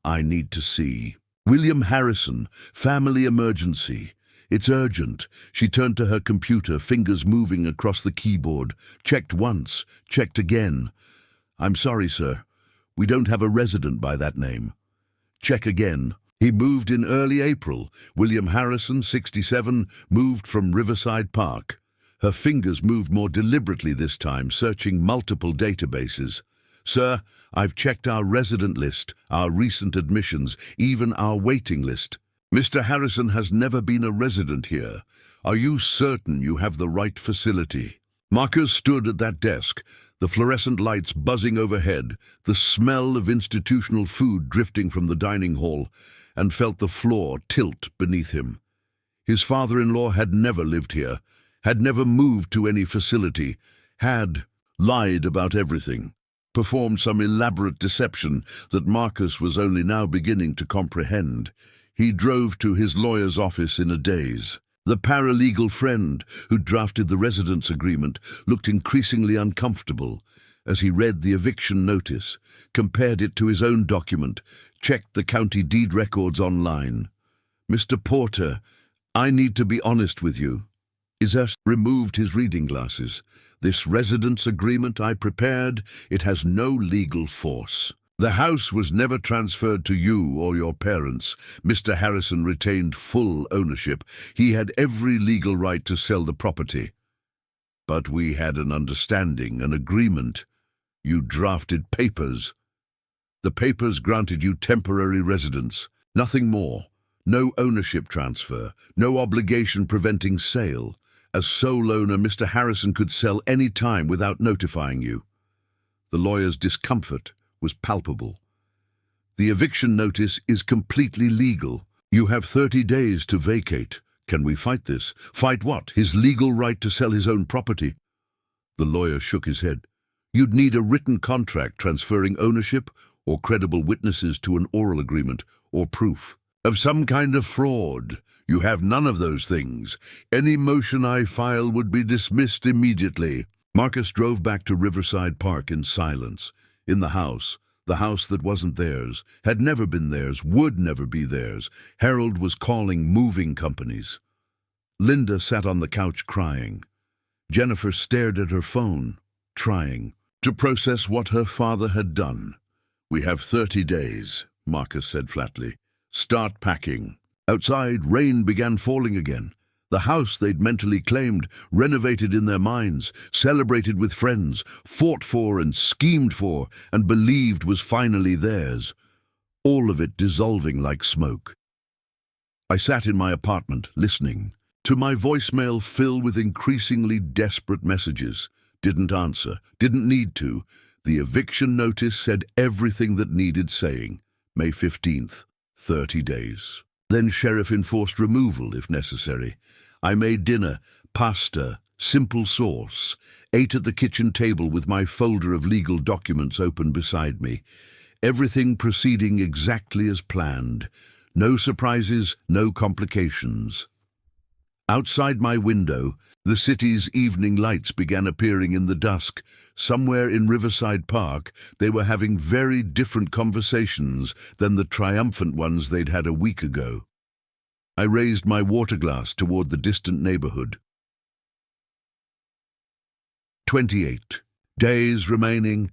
"I need to see. William Harrison, family emergency. It's urgent." She turned to her computer, fingers moving across the keyboard. Checked once, checked again. "I'm sorry, sir. We don't have a resident by that name." Check again. "He moved in early April. William Harrison, 67, moved from Riverside Park." Her fingers moved more deliberately this time, searching multiple databases. "Sir, I've checked our resident list, our recent admissions, even our waiting list. Mr. Harrison has never been a resident here. Are you certain you have the right facility?" Marcus stood at that desk, the fluorescent lights buzzing overhead, the smell of institutional food drifting from the dining hall, and felt the floor tilt beneath him. His father-in-law had never lived here, had never moved to any facility, had lied about everything, performed some elaborate deception that Marcus was only now beginning to comprehend. He drove to his lawyer's office in a daze. The paralegal friend who drafted the residence agreement looked increasingly uncomfortable as he read the eviction notice, compared it to his own document, checked the county deed records online. "Mr. Porter, I need to be honest with you." Izet removed his reading glasses. "This residence agreement I prepared, it has no legal force. The house was never transferred to you or your parents. Mr. Harrison retained full ownership. He had every legal right to sell the property. But we had an understanding, an agreement. You drafted papers. The papers granted you temporary residence, nothing more. No ownership transfer, no obligation preventing sale. As sole owner, Mr. Harrison could sell any time without notifying you." The lawyer's discomfort was palpable. "The eviction notice is completely legal. You have 30 days to vacate. Can we fight this?" "Fight what? His legal right to sell his own property?" The lawyer shook his head. "You'd need a written contract transferring ownership, or credible witnesses to an oral agreement, or proof of some kind of fraud. You have none of those things. Any motion I file would be dismissed immediately." Marcus drove back to Riverside Park in silence. In the house that wasn't theirs, had never been theirs, would never be theirs, Harold was calling moving companies. Linda sat on the couch crying. Jennifer stared at her phone, trying to process what her father had done. "We have 30 days, Marcus said flatly. "Start packing." Outside, rain began falling again. The house they'd mentally claimed, renovated in their minds, celebrated with friends, fought for and schemed for, and believed was finally theirs. All of it dissolving like smoke. I sat in my apartment, listening to my voicemail fill with increasingly desperate messages. Didn't answer, didn't need to. The eviction notice said everything that needed saying. May 15th, 30 days. Then sheriff enforced removal if necessary. I made dinner, pasta, simple sauce, ate at the kitchen table with my folder of legal documents open beside me. Everything proceeding exactly as planned. No surprises, no complications. Outside my window, the city's evening lights began appearing in the dusk. Somewhere in Riverside Park, they were having very different conversations than the triumphant ones they'd had a week ago. I raised my water glass toward the distant neighborhood. 28 days remaining.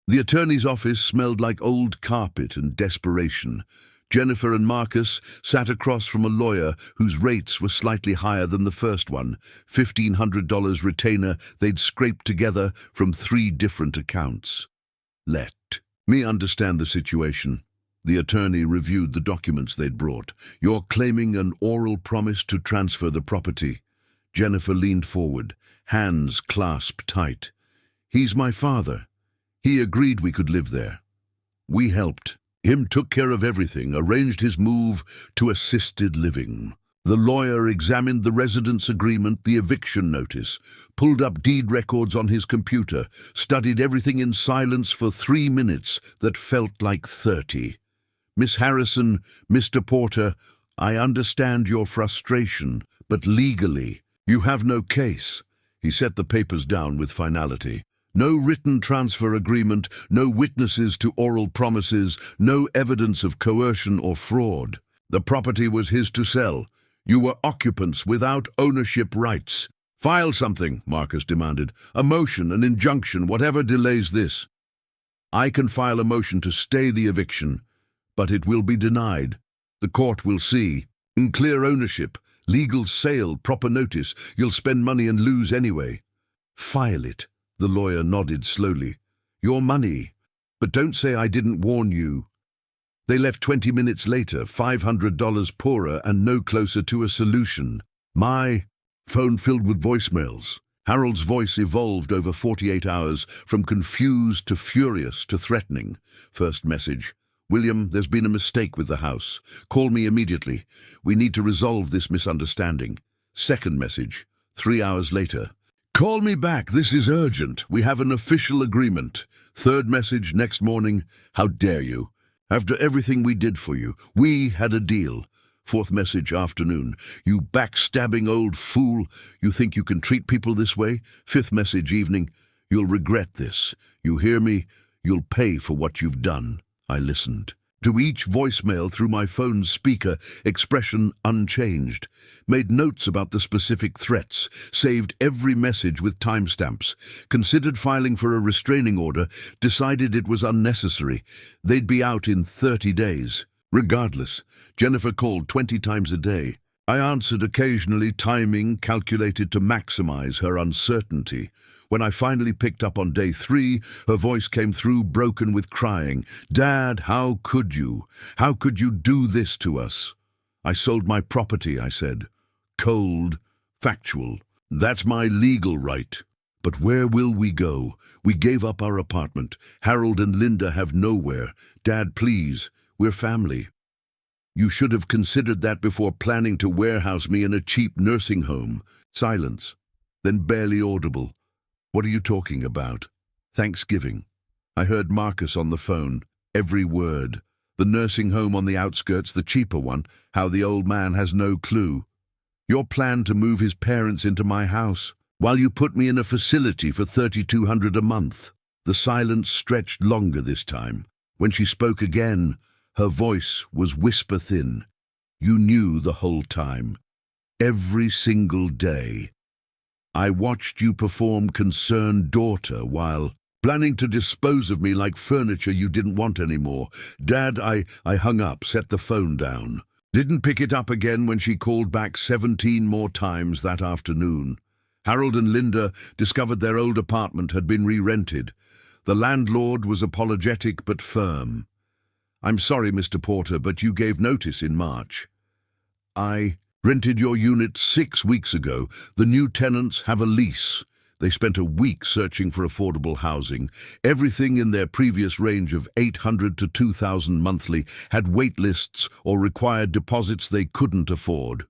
The attorney's office smelled like old carpet and desperation. Jennifer and Marcus sat across from a lawyer whose rates were slightly higher than the first one, $1,500 retainer they'd scraped together from 3 different accounts. "Let me understand the situation." The attorney reviewed the documents they'd brought. "You're claiming an oral promise to transfer the property." Jennifer leaned forward, hands clasped tight. "He's my father. He agreed we could live there. We helped. Him took care of everything, arranged his move to assisted living." The lawyer examined the residence agreement, the eviction notice, pulled up deed records on his computer, studied everything in silence for 3 minutes that felt like 30. Miss Harrison, Mr. Porter, I understand your frustration, but legally, you have no case. He set the papers down with finality. No written transfer agreement, no witnesses to oral promises, no evidence of coercion or fraud. The property was his to sell. You were occupants without ownership rights. File something, Marcus demanded. A motion, an injunction, whatever delays this. I can file a motion to stay the eviction, but it will be denied. The court will see. In clear ownership, legal sale, proper notice, you'll spend money and lose anyway. File it. The lawyer nodded slowly. Your money. But don't say I didn't warn you. They left 20 minutes later, $500 poorer and no closer to a solution. My phone filled with voicemails. Harold's voice evolved over 48 hours, from confused to furious to threatening. First message. William, there's been a mistake with the house. Call me immediately. We need to resolve this misunderstanding. Second message. 3 hours later. Call me back, this is urgent. We have an official agreement. Third message next morning. How dare you? After everything we did for you, we had a deal. Fourth message afternoon. You backstabbing old fool. You think you can treat people this way? Fifth message evening. You'll regret this. You hear me? You'll pay for what you've done. I listened. To each voicemail through my phone's speaker, expression unchanged. Made notes about the specific threats, saved every message with timestamps, considered filing for a restraining order, decided it was unnecessary. They'd be out in 30 days. Regardless, Jennifer called 20 times a day. I answered occasionally, timing calculated to maximize her uncertainty. When I finally picked up on day 3, her voice came through broken with crying. Dad, how could you? How could you do this to us? I sold my property, I said. Cold, factual. That's my legal right. But where will we go? We gave up our apartment. Harold and Linda have nowhere. Dad, please, we're family. You should have considered that before planning to warehouse me in a cheap nursing home. Silence, then barely audible. What are you talking about? Thanksgiving. I heard Marcus on the phone. Every word. The nursing home on the outskirts, the cheaper one. How the old man has no clue. Your plan to move his parents into my house, while you put me in a facility for $3,200 a month. The silence stretched longer this time. When she spoke again, her voice was whisper thin. You knew the whole time. Every single day. I watched you perform concerned daughter while planning to dispose of me like furniture you didn't want anymore. Dad, I hung up, set the phone down. Didn't pick it up again when she called back 17 more times that afternoon. Harold and Linda discovered their old apartment had been re-rented. The landlord was apologetic but firm. I'm sorry, Mr. Porter, but you gave notice in March. I rented your unit 6 weeks ago. The new tenants have a lease. They spent a week searching for affordable housing. Everything in their previous range of $800 to $2,000 monthly had wait lists or required deposits they couldn't afford.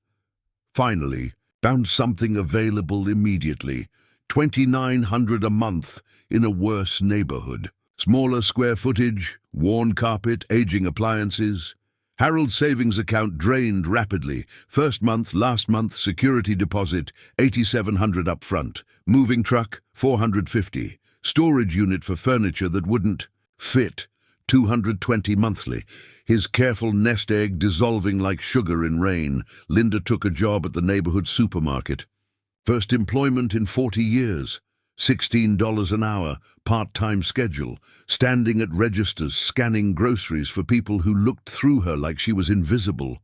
Finally, found something available immediately. $2,900 a month in a worse neighborhood. Smaller square footage, worn carpet, aging appliances. Harold's savings account drained rapidly. First month, last month, security deposit, $8,700 up front. Moving truck, $450. Storage unit for furniture that wouldn't fit, $220 monthly. His careful nest egg dissolving like sugar in rain. Linda took a job at the neighborhood supermarket. First employment in 40 years. $16 an hour, part-time schedule, standing at registers, scanning groceries for people who looked through her like she was invisible.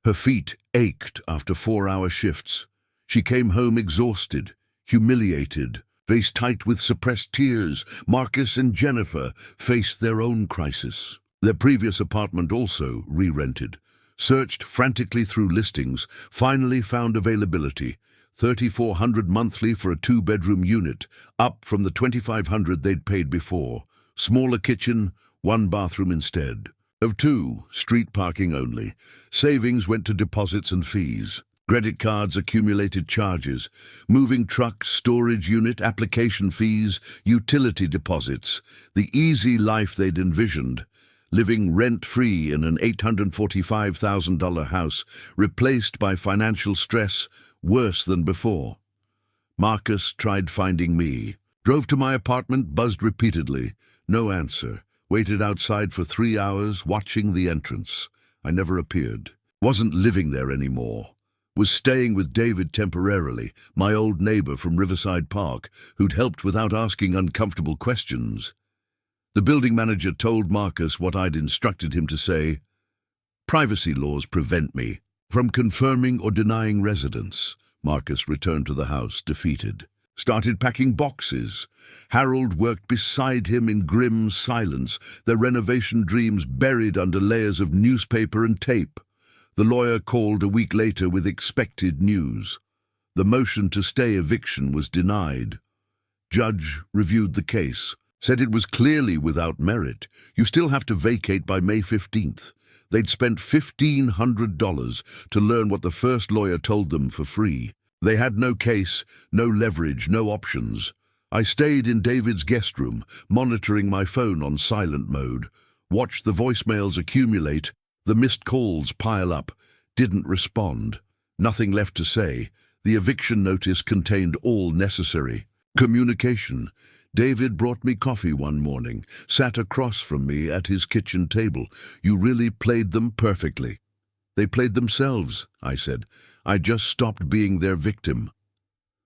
Her feet ached after 4-hour shifts. She came home exhausted, humiliated, face tight with suppressed tears. Marcus and Jennifer faced their own crisis. Their previous apartment also re-rented. Searched frantically through listings, finally found availability. $3,400 monthly for a 2-bedroom unit, up from the $2,500 they'd paid before. Smaller kitchen, 1 bathroom instead. Of 2, street parking only. Savings went to deposits and fees. Credit cards, accumulated charges. Moving truck, storage unit, application fees, utility deposits. The easy life they'd envisioned. living rent-free in an $845,000 house, replaced by financial stress worse than before. Marcus tried finding me. Drove to my apartment, buzzed repeatedly. No answer. Waited outside for 3 hours, watching the entrance. I never appeared. Wasn't living there anymore. Was staying with David temporarily, my old neighbor from Riverside Park, who'd helped without asking uncomfortable questions. The building manager told Marcus what I'd instructed him to say. Privacy laws prevent me from confirming or denying residence. Marcus returned to the house, defeated. Started packing boxes. Harold worked beside him in grim silence, their renovation dreams buried under layers of newspaper and tape. The lawyer called a week later with expected news. The motion to stay eviction was denied. Judge reviewed the case, said it was clearly without merit. You still have to vacate by May 15th. They'd spent $1,500 to learn what the first lawyer told them for free. They had no case, no leverage, no options. I stayed in David's guest room, monitoring my phone on silent mode, watched the voicemails accumulate, the missed calls pile up, didn't respond. Nothing left to say. The eviction notice contained all necessary communication. David brought me coffee one morning, sat across from me at his kitchen table. You really played them perfectly. They played themselves, I said. I just stopped being their victim.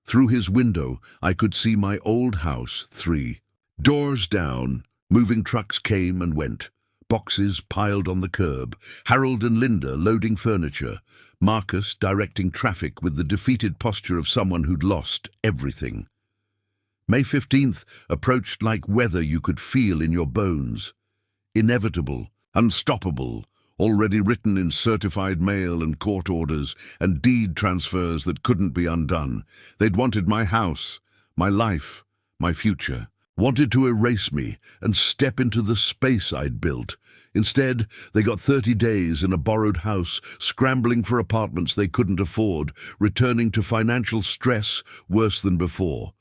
Through his window, I could see my old house, 3. Doors down, moving trucks came and went. Boxes piled on the curb. Harold and Linda loading furniture. Marcus directing traffic with the defeated posture of someone who'd lost everything. May 15th approached like weather you could feel in your bones. Inevitable, unstoppable, already written in certified mail and court orders and deed transfers that couldn't be undone. They'd wanted my house, my life, my future. Wanted to erase me and step into the space I'd built. Instead, they got 30 days in a borrowed house, scrambling for apartments they couldn't afford, returning to financial stress worse than before.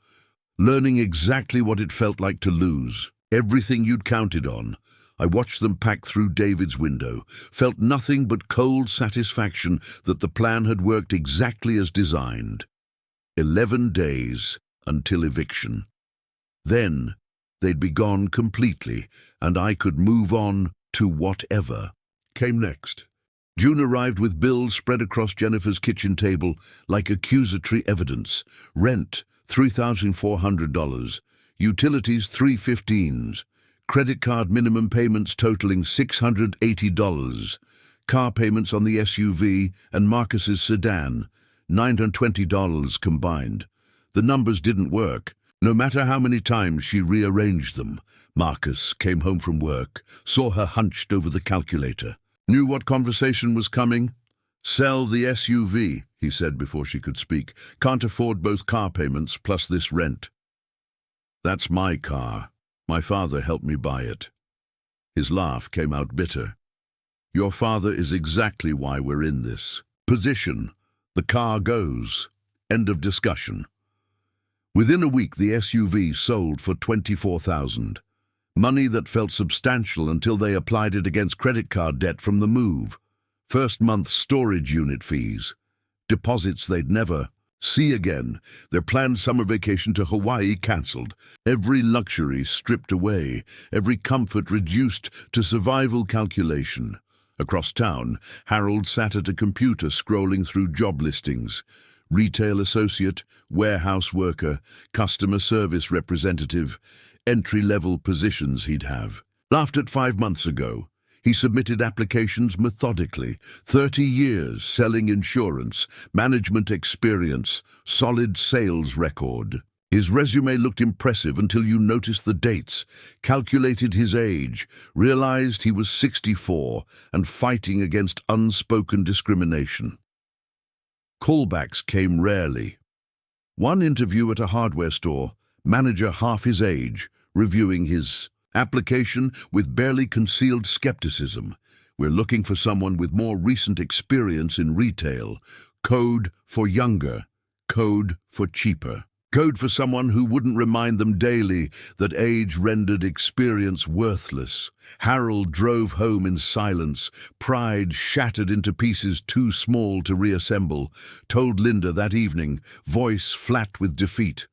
Learning exactly what it felt like to lose. Everything you'd counted on. I watched them pack through David's window, felt nothing but cold satisfaction that the plan had worked exactly as designed. 11 days until eviction. Then they'd be gone completely, and I could move on to whatever came next. June arrived with bills spread across Jennifer's kitchen table like accusatory evidence. Rent, $3,400. Utilities, $315. Credit card minimum payments totaling $680. Car payments on the SUV and Marcus's sedan, $920 combined. The numbers didn't work. No matter how many times she rearranged them. Marcus came home from work, saw her hunched over the calculator. Knew what conversation was coming? Sell the SUV, he said before she could speak. Can't afford both car payments plus this rent. That's my car. My father helped me buy it. His laugh came out bitter. Your father is exactly why we're in this position. The car goes. End of discussion. Within a week, the SUV sold for $24,000. Money that felt substantial until they applied it against credit card debt from the move. First month's storage unit fees. Deposits they'd never see again. Their planned summer vacation to Hawaii cancelled. Every luxury stripped away. Every comfort reduced to survival calculation. Across town, Harold sat at a computer scrolling through job listings. Retail associate, warehouse worker, customer service representative, entry-level positions he'd have. Laughed at 5 months ago. He submitted applications methodically. 30 years selling insurance, management experience, solid sales record. His resume looked impressive until you noticed the dates, calculated his age, realized he was 64 and fighting against unspoken discrimination. Callbacks came rarely. One interview at a hardware store, manager half his age, reviewing his application with barely concealed skepticism. We're looking for someone with more recent experience in retail. Code for younger. Code for cheaper. Code for someone who wouldn't remind them daily that age rendered experience worthless. Harold drove home in silence, pride shattered into pieces too small to reassemble, told Linda that evening, voice flat with defeat.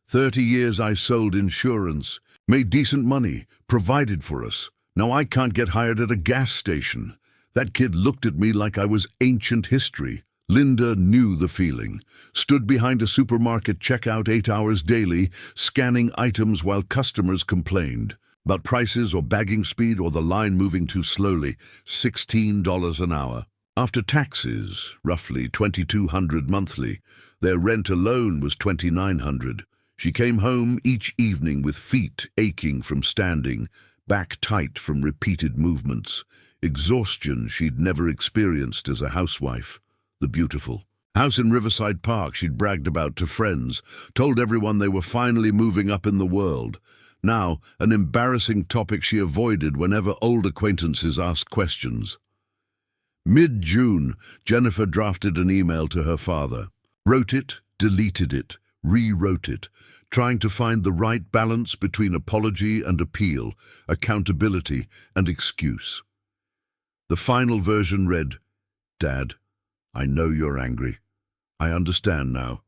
30 years I sold insurance, made decent money, provided for us. Now I can't get hired at a gas station. That kid looked at me like I was ancient history. Linda knew the feeling, stood behind a supermarket checkout 8 hours daily, scanning items while customers complained about prices or bagging speed or the line moving too slowly. $16 an hour. After taxes, roughly $2,200 monthly. Their rent alone was $2,900. She came home each evening with feet aching from standing, back tight from repeated movements, exhaustion she'd never experienced as a housewife. The beautiful house in Riverside Park she'd bragged about to friends, told everyone they were finally moving up in the world. Now, an embarrassing topic she avoided whenever old acquaintances asked questions. Mid-June, Jennifer drafted an email to her father. Wrote it, deleted it, rewrote it, trying to find the right balance between apology and appeal, accountability and excuse. The final version read, "Dad, I know you're angry. I understand now.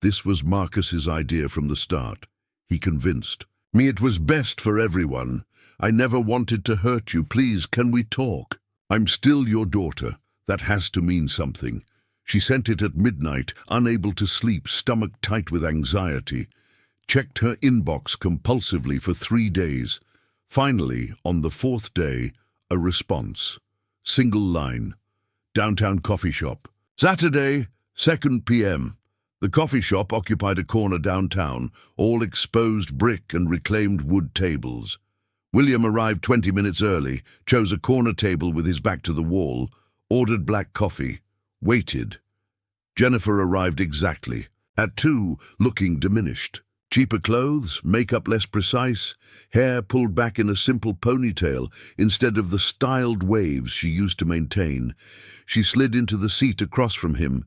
This was Marcus's idea from the start. He convinced me it was best for everyone. I never wanted to hurt you. Please, can we talk? I'm still your daughter. That has to mean something." She sent it at midnight, unable to sleep, stomach tight with anxiety. Checked her inbox compulsively for 3 days. Finally, on the 4th day, a response. Single line. Downtown coffee shop. Saturday, 2 p.m. The coffee shop occupied a corner downtown, all exposed brick and reclaimed wood tables. William arrived 20 minutes early, chose a corner table with his back to the wall, ordered black coffee, waited. Jennifer arrived exactly, at 2, looking diminished. Cheaper clothes, makeup less precise, hair pulled back in a simple ponytail instead of the styled waves she used to maintain. She slid into the seat across from him,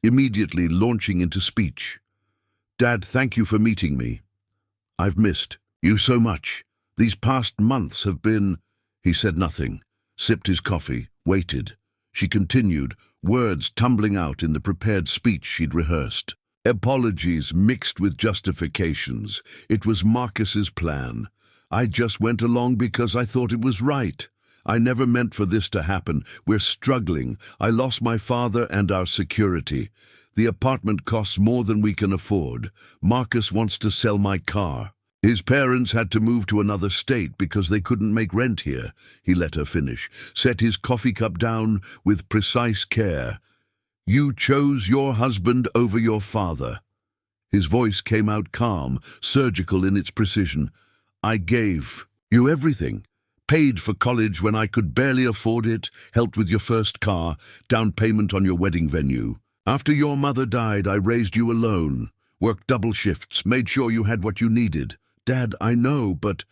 immediately launching into speech. "Dad, thank you for meeting me. I've missed you so much. These past months have been—" He said nothing, sipped his coffee, waited. She continued, words tumbling out in the prepared speech she'd rehearsed. Apologies mixed with justifications. It was Marcus's plan. I just went along because I thought it was right. I never meant for this to happen. We're struggling. I lost my father and our security. The apartment costs more than we can afford. Marcus wants to sell my car. His parents had to move to another state because they couldn't make rent here. He let her finish, set his coffee cup down with precise care. You chose your husband over your father. His voice came out calm, surgical in its precision. I gave you everything. Paid for college when I could barely afford it, helped with your first car, down payment on your wedding venue. After your mother died, I raised you alone, worked double shifts, made sure you had what you needed. Dad, I know, but...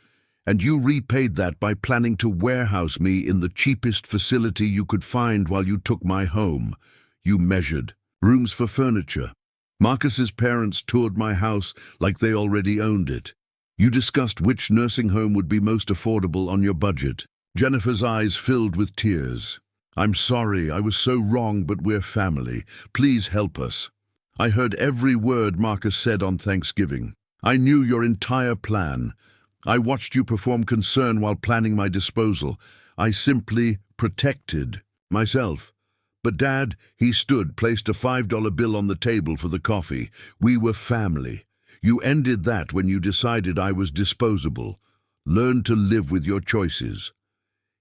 And you repaid that by planning to warehouse me in the cheapest facility you could find while you took my home. You measured rooms for furniture. Marcus's parents toured my house like they already owned it. You discussed which nursing home would be most affordable on your budget. Jennifer's eyes filled with tears. I'm sorry, I was so wrong, but we're family. Please help us. I heard every word Marcus said on Thanksgiving. I knew your entire plan. I watched you perform concern while planning my disposal. I simply protected myself. But Dad, he stood, placed a $5 bill on the table for the coffee. We were family. You ended that when you decided I was disposable. Learn to live with your choices.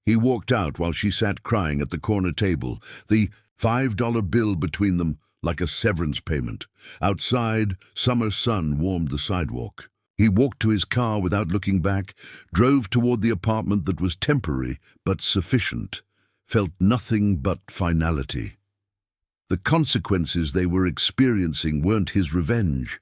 He walked out while she sat crying at the corner table, the $5 bill between them like a severance payment. Outside, summer sun warmed the sidewalk. He walked to his car without looking back, drove toward the apartment that was temporary but sufficient. Felt nothing but finality. The consequences they were experiencing weren't his revenge.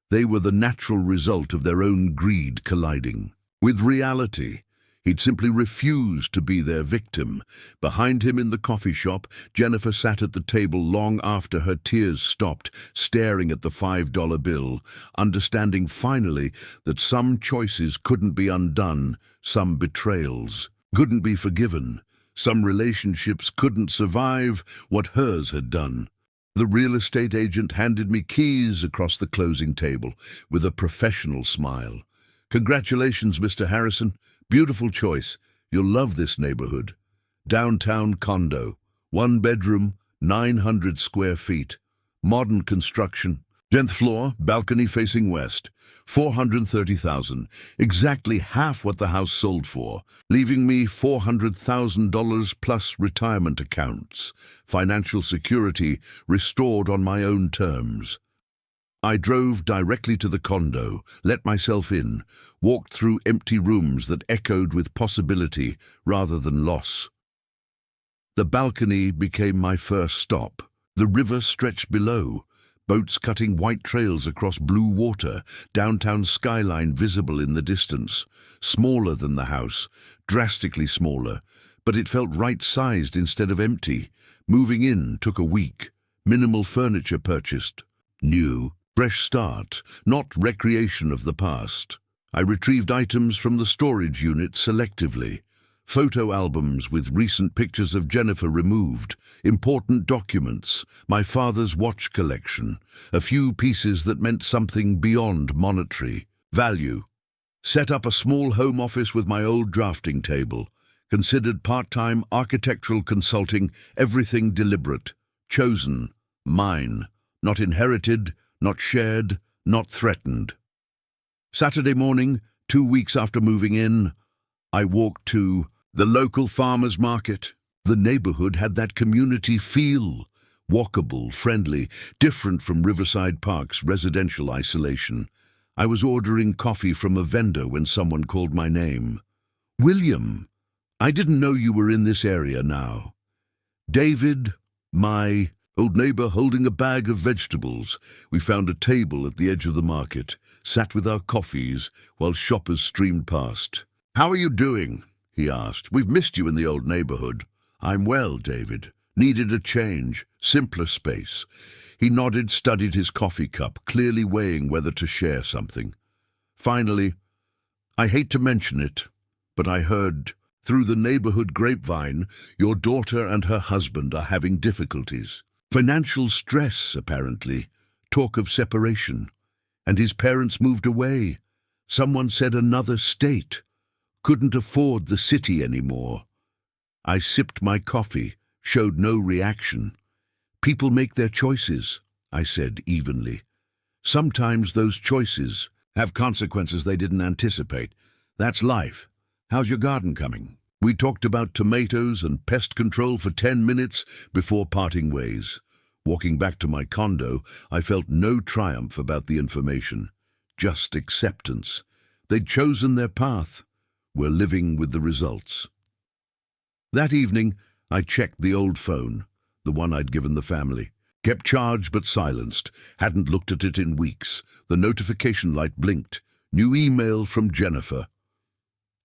They were the natural result of their own greed colliding with reality. He'd simply refused to be their victim. Behind him in the coffee shop, Jennifer sat at the table long after her tears stopped, staring at the $5 bill, understanding finally that some choices couldn't be undone, some betrayals couldn't be forgiven, some relationships couldn't survive what hers had done. The real estate agent handed me keys across the closing table with a professional smile. "Congratulations, Mr. Harrison. Beautiful choice. You'll love this neighborhood. Downtown condo, 1 bedroom, 900 square feet. Modern construction. 10th floor, balcony facing west. 430,000, exactly half what the house sold for, leaving me $400,000 plus retirement accounts. Financial security restored on my own terms." I drove directly to the condo, let myself in, walked through empty rooms that echoed with possibility rather than loss. The balcony became my first stop. The river stretched below, boats cutting white trails across blue water, downtown skyline visible in the distance. Smaller than the house, drastically smaller, but it felt right-sized instead of empty. Moving in took a week. Minimal furniture purchased. New. Fresh start, not recreation of the past. I retrieved items from the storage unit selectively. Photo albums with recent pictures of Jennifer removed, important documents, my father's watch collection, a few pieces that meant something beyond monetary value. Set up a small home office with my old drafting table. Considered part-time architectural consulting, everything deliberate, chosen, mine, not inherited, not shared, not threatened. Saturday morning, 2 weeks after moving in, I walked to the local farmers market. The neighborhood had that community feel, walkable, friendly, different from Riverside Park's residential isolation. I was ordering coffee from a vendor when someone called my name. "William, I didn't know you were in this area now." David, my old neighbor, holding a bag of vegetables. We found a table at the edge of the market, sat with our coffees while shoppers streamed past. "How are you doing?" he asked. "We've missed you in the old neighborhood." "I'm well, David. Needed a change, simpler space." He nodded, studied his coffee cup, clearly weighing whether to share something. Finally, "I hate to mention it, but I heard through the neighborhood grapevine your daughter and her husband are having difficulties. Financial stress, apparently. Talk of separation. And his parents moved away. Someone said another state. Couldn't afford the city anymore." I sipped my coffee, showed no reaction. "People make their choices," I said evenly. "Sometimes those choices have consequences they didn't anticipate. That's life. How's your garden coming?" We talked about tomatoes and pest control for 10 minutes before parting ways. Walking back to my condo, I felt no triumph about the information, just acceptance. They'd chosen their path. We're living with the results. That evening, I checked the old phone, the one I'd given the family. Kept charged but silenced. Hadn't looked at it in weeks. The notification light blinked. New email from Jennifer.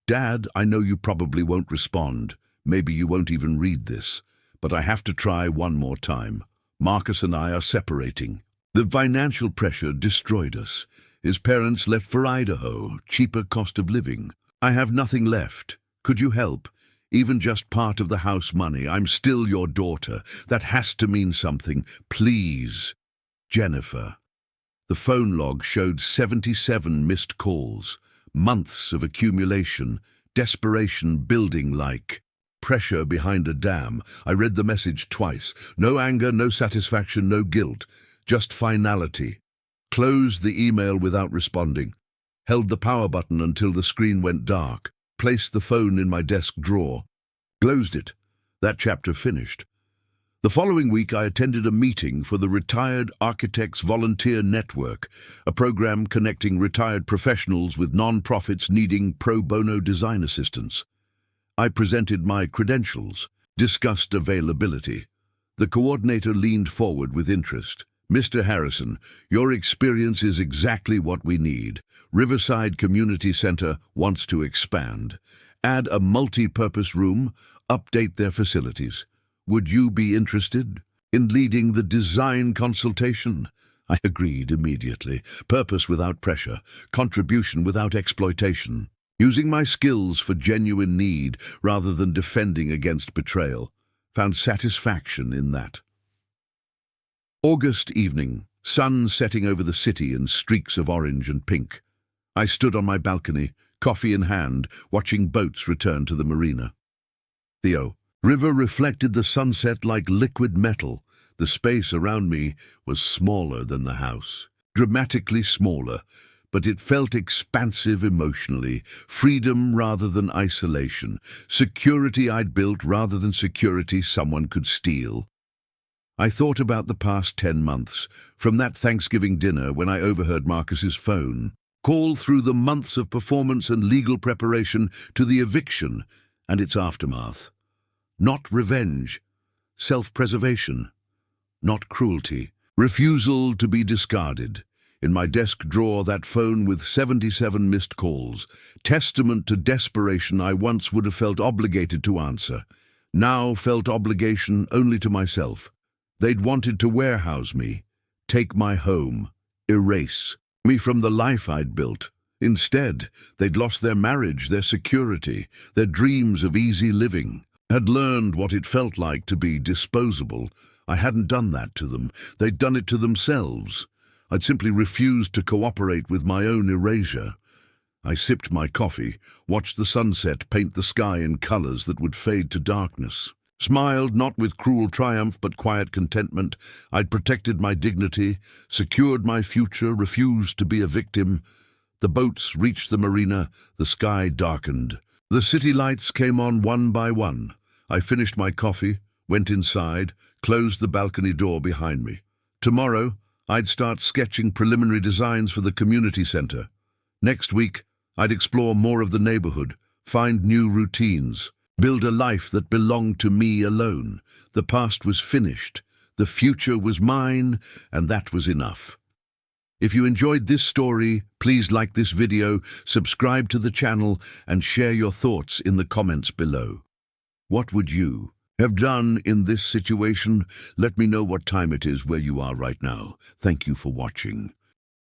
"Dad, I know you probably won't respond. Maybe you won't even read this. But I have to try one more time. Marcus and I are separating. The financial pressure destroyed us. His parents left for Idaho, cheaper cost of living. I have nothing left. Could you help? Even just part of the house money. I'm still your daughter. That has to mean something. Please. Jennifer." The phone log showed 77 missed calls. Months of accumulation, desperation building like pressure behind a dam. I read the message twice. No anger, no satisfaction, no guilt. Just finality. Closed the email without responding. Held the power button until the screen went dark. Placed the phone in my desk drawer. Closed it. That chapter finished. The following week, I attended a meeting for the Retired Architects Volunteer Network, a program connecting retired professionals with non-profits needing pro bono design assistance. I presented my credentials, discussed availability. The coordinator leaned forward with interest. "Mr. Harrison, your experience is exactly what we need. Riverside Community Center wants to expand. add a multi-purpose room, update their facilities. Would you be interested in leading the design consultation? I agreed immediately. Purpose without pressure, contribution without exploitation. Using my skills for genuine need rather than defending against betrayal. Found satisfaction in that. August evening, sun setting over the city in streaks of orange and pink. I stood on my balcony, coffee in hand, watching boats return to the marina. Theo. River reflected the sunset like liquid metal. The space around me was smaller than the house, dramatically smaller, but it felt expansive emotionally, freedom rather than isolation, security I'd built rather than security someone could steal. I thought about the past 10 months, from that Thanksgiving dinner when I overheard Marcus's phone call through the months of performance and legal preparation to the eviction and its aftermath. Not revenge, self-preservation, not cruelty, refusal to be discarded. In my desk drawer, that phone with 77 missed calls, testament to desperation I once would have felt obligated to answer, now felt obligation only to myself. They'd wanted to warehouse me, take my home, erase me from the life I'd built. Instead, they'd lost their marriage, their security, their dreams of easy living. Had learned what it felt like to be disposable. I hadn't done that to them. They'd done it to themselves. I'd simply refused to cooperate with my own erasure. I sipped my coffee, watched the sunset paint the sky in colors that would fade to darkness. Smiled not with cruel triumph but quiet contentment. I'd protected my dignity, secured my future, refused to be a victim. The boats reached the marina, the sky darkened. The city lights came on one by one. I finished my coffee, went inside, closed the balcony door behind me. Tomorrow, I'd start sketching preliminary designs for the community center. Next week, I'd explore more of the neighborhood, find new routines, build a life that belonged to me alone. The past was finished, the future was mine, and that was enough. If you enjoyed this story, please like this video, subscribe to the channel, and share your thoughts in the comments below. What would you have done in this situation? Let me know what time it is where you are right now. Thank you for watching.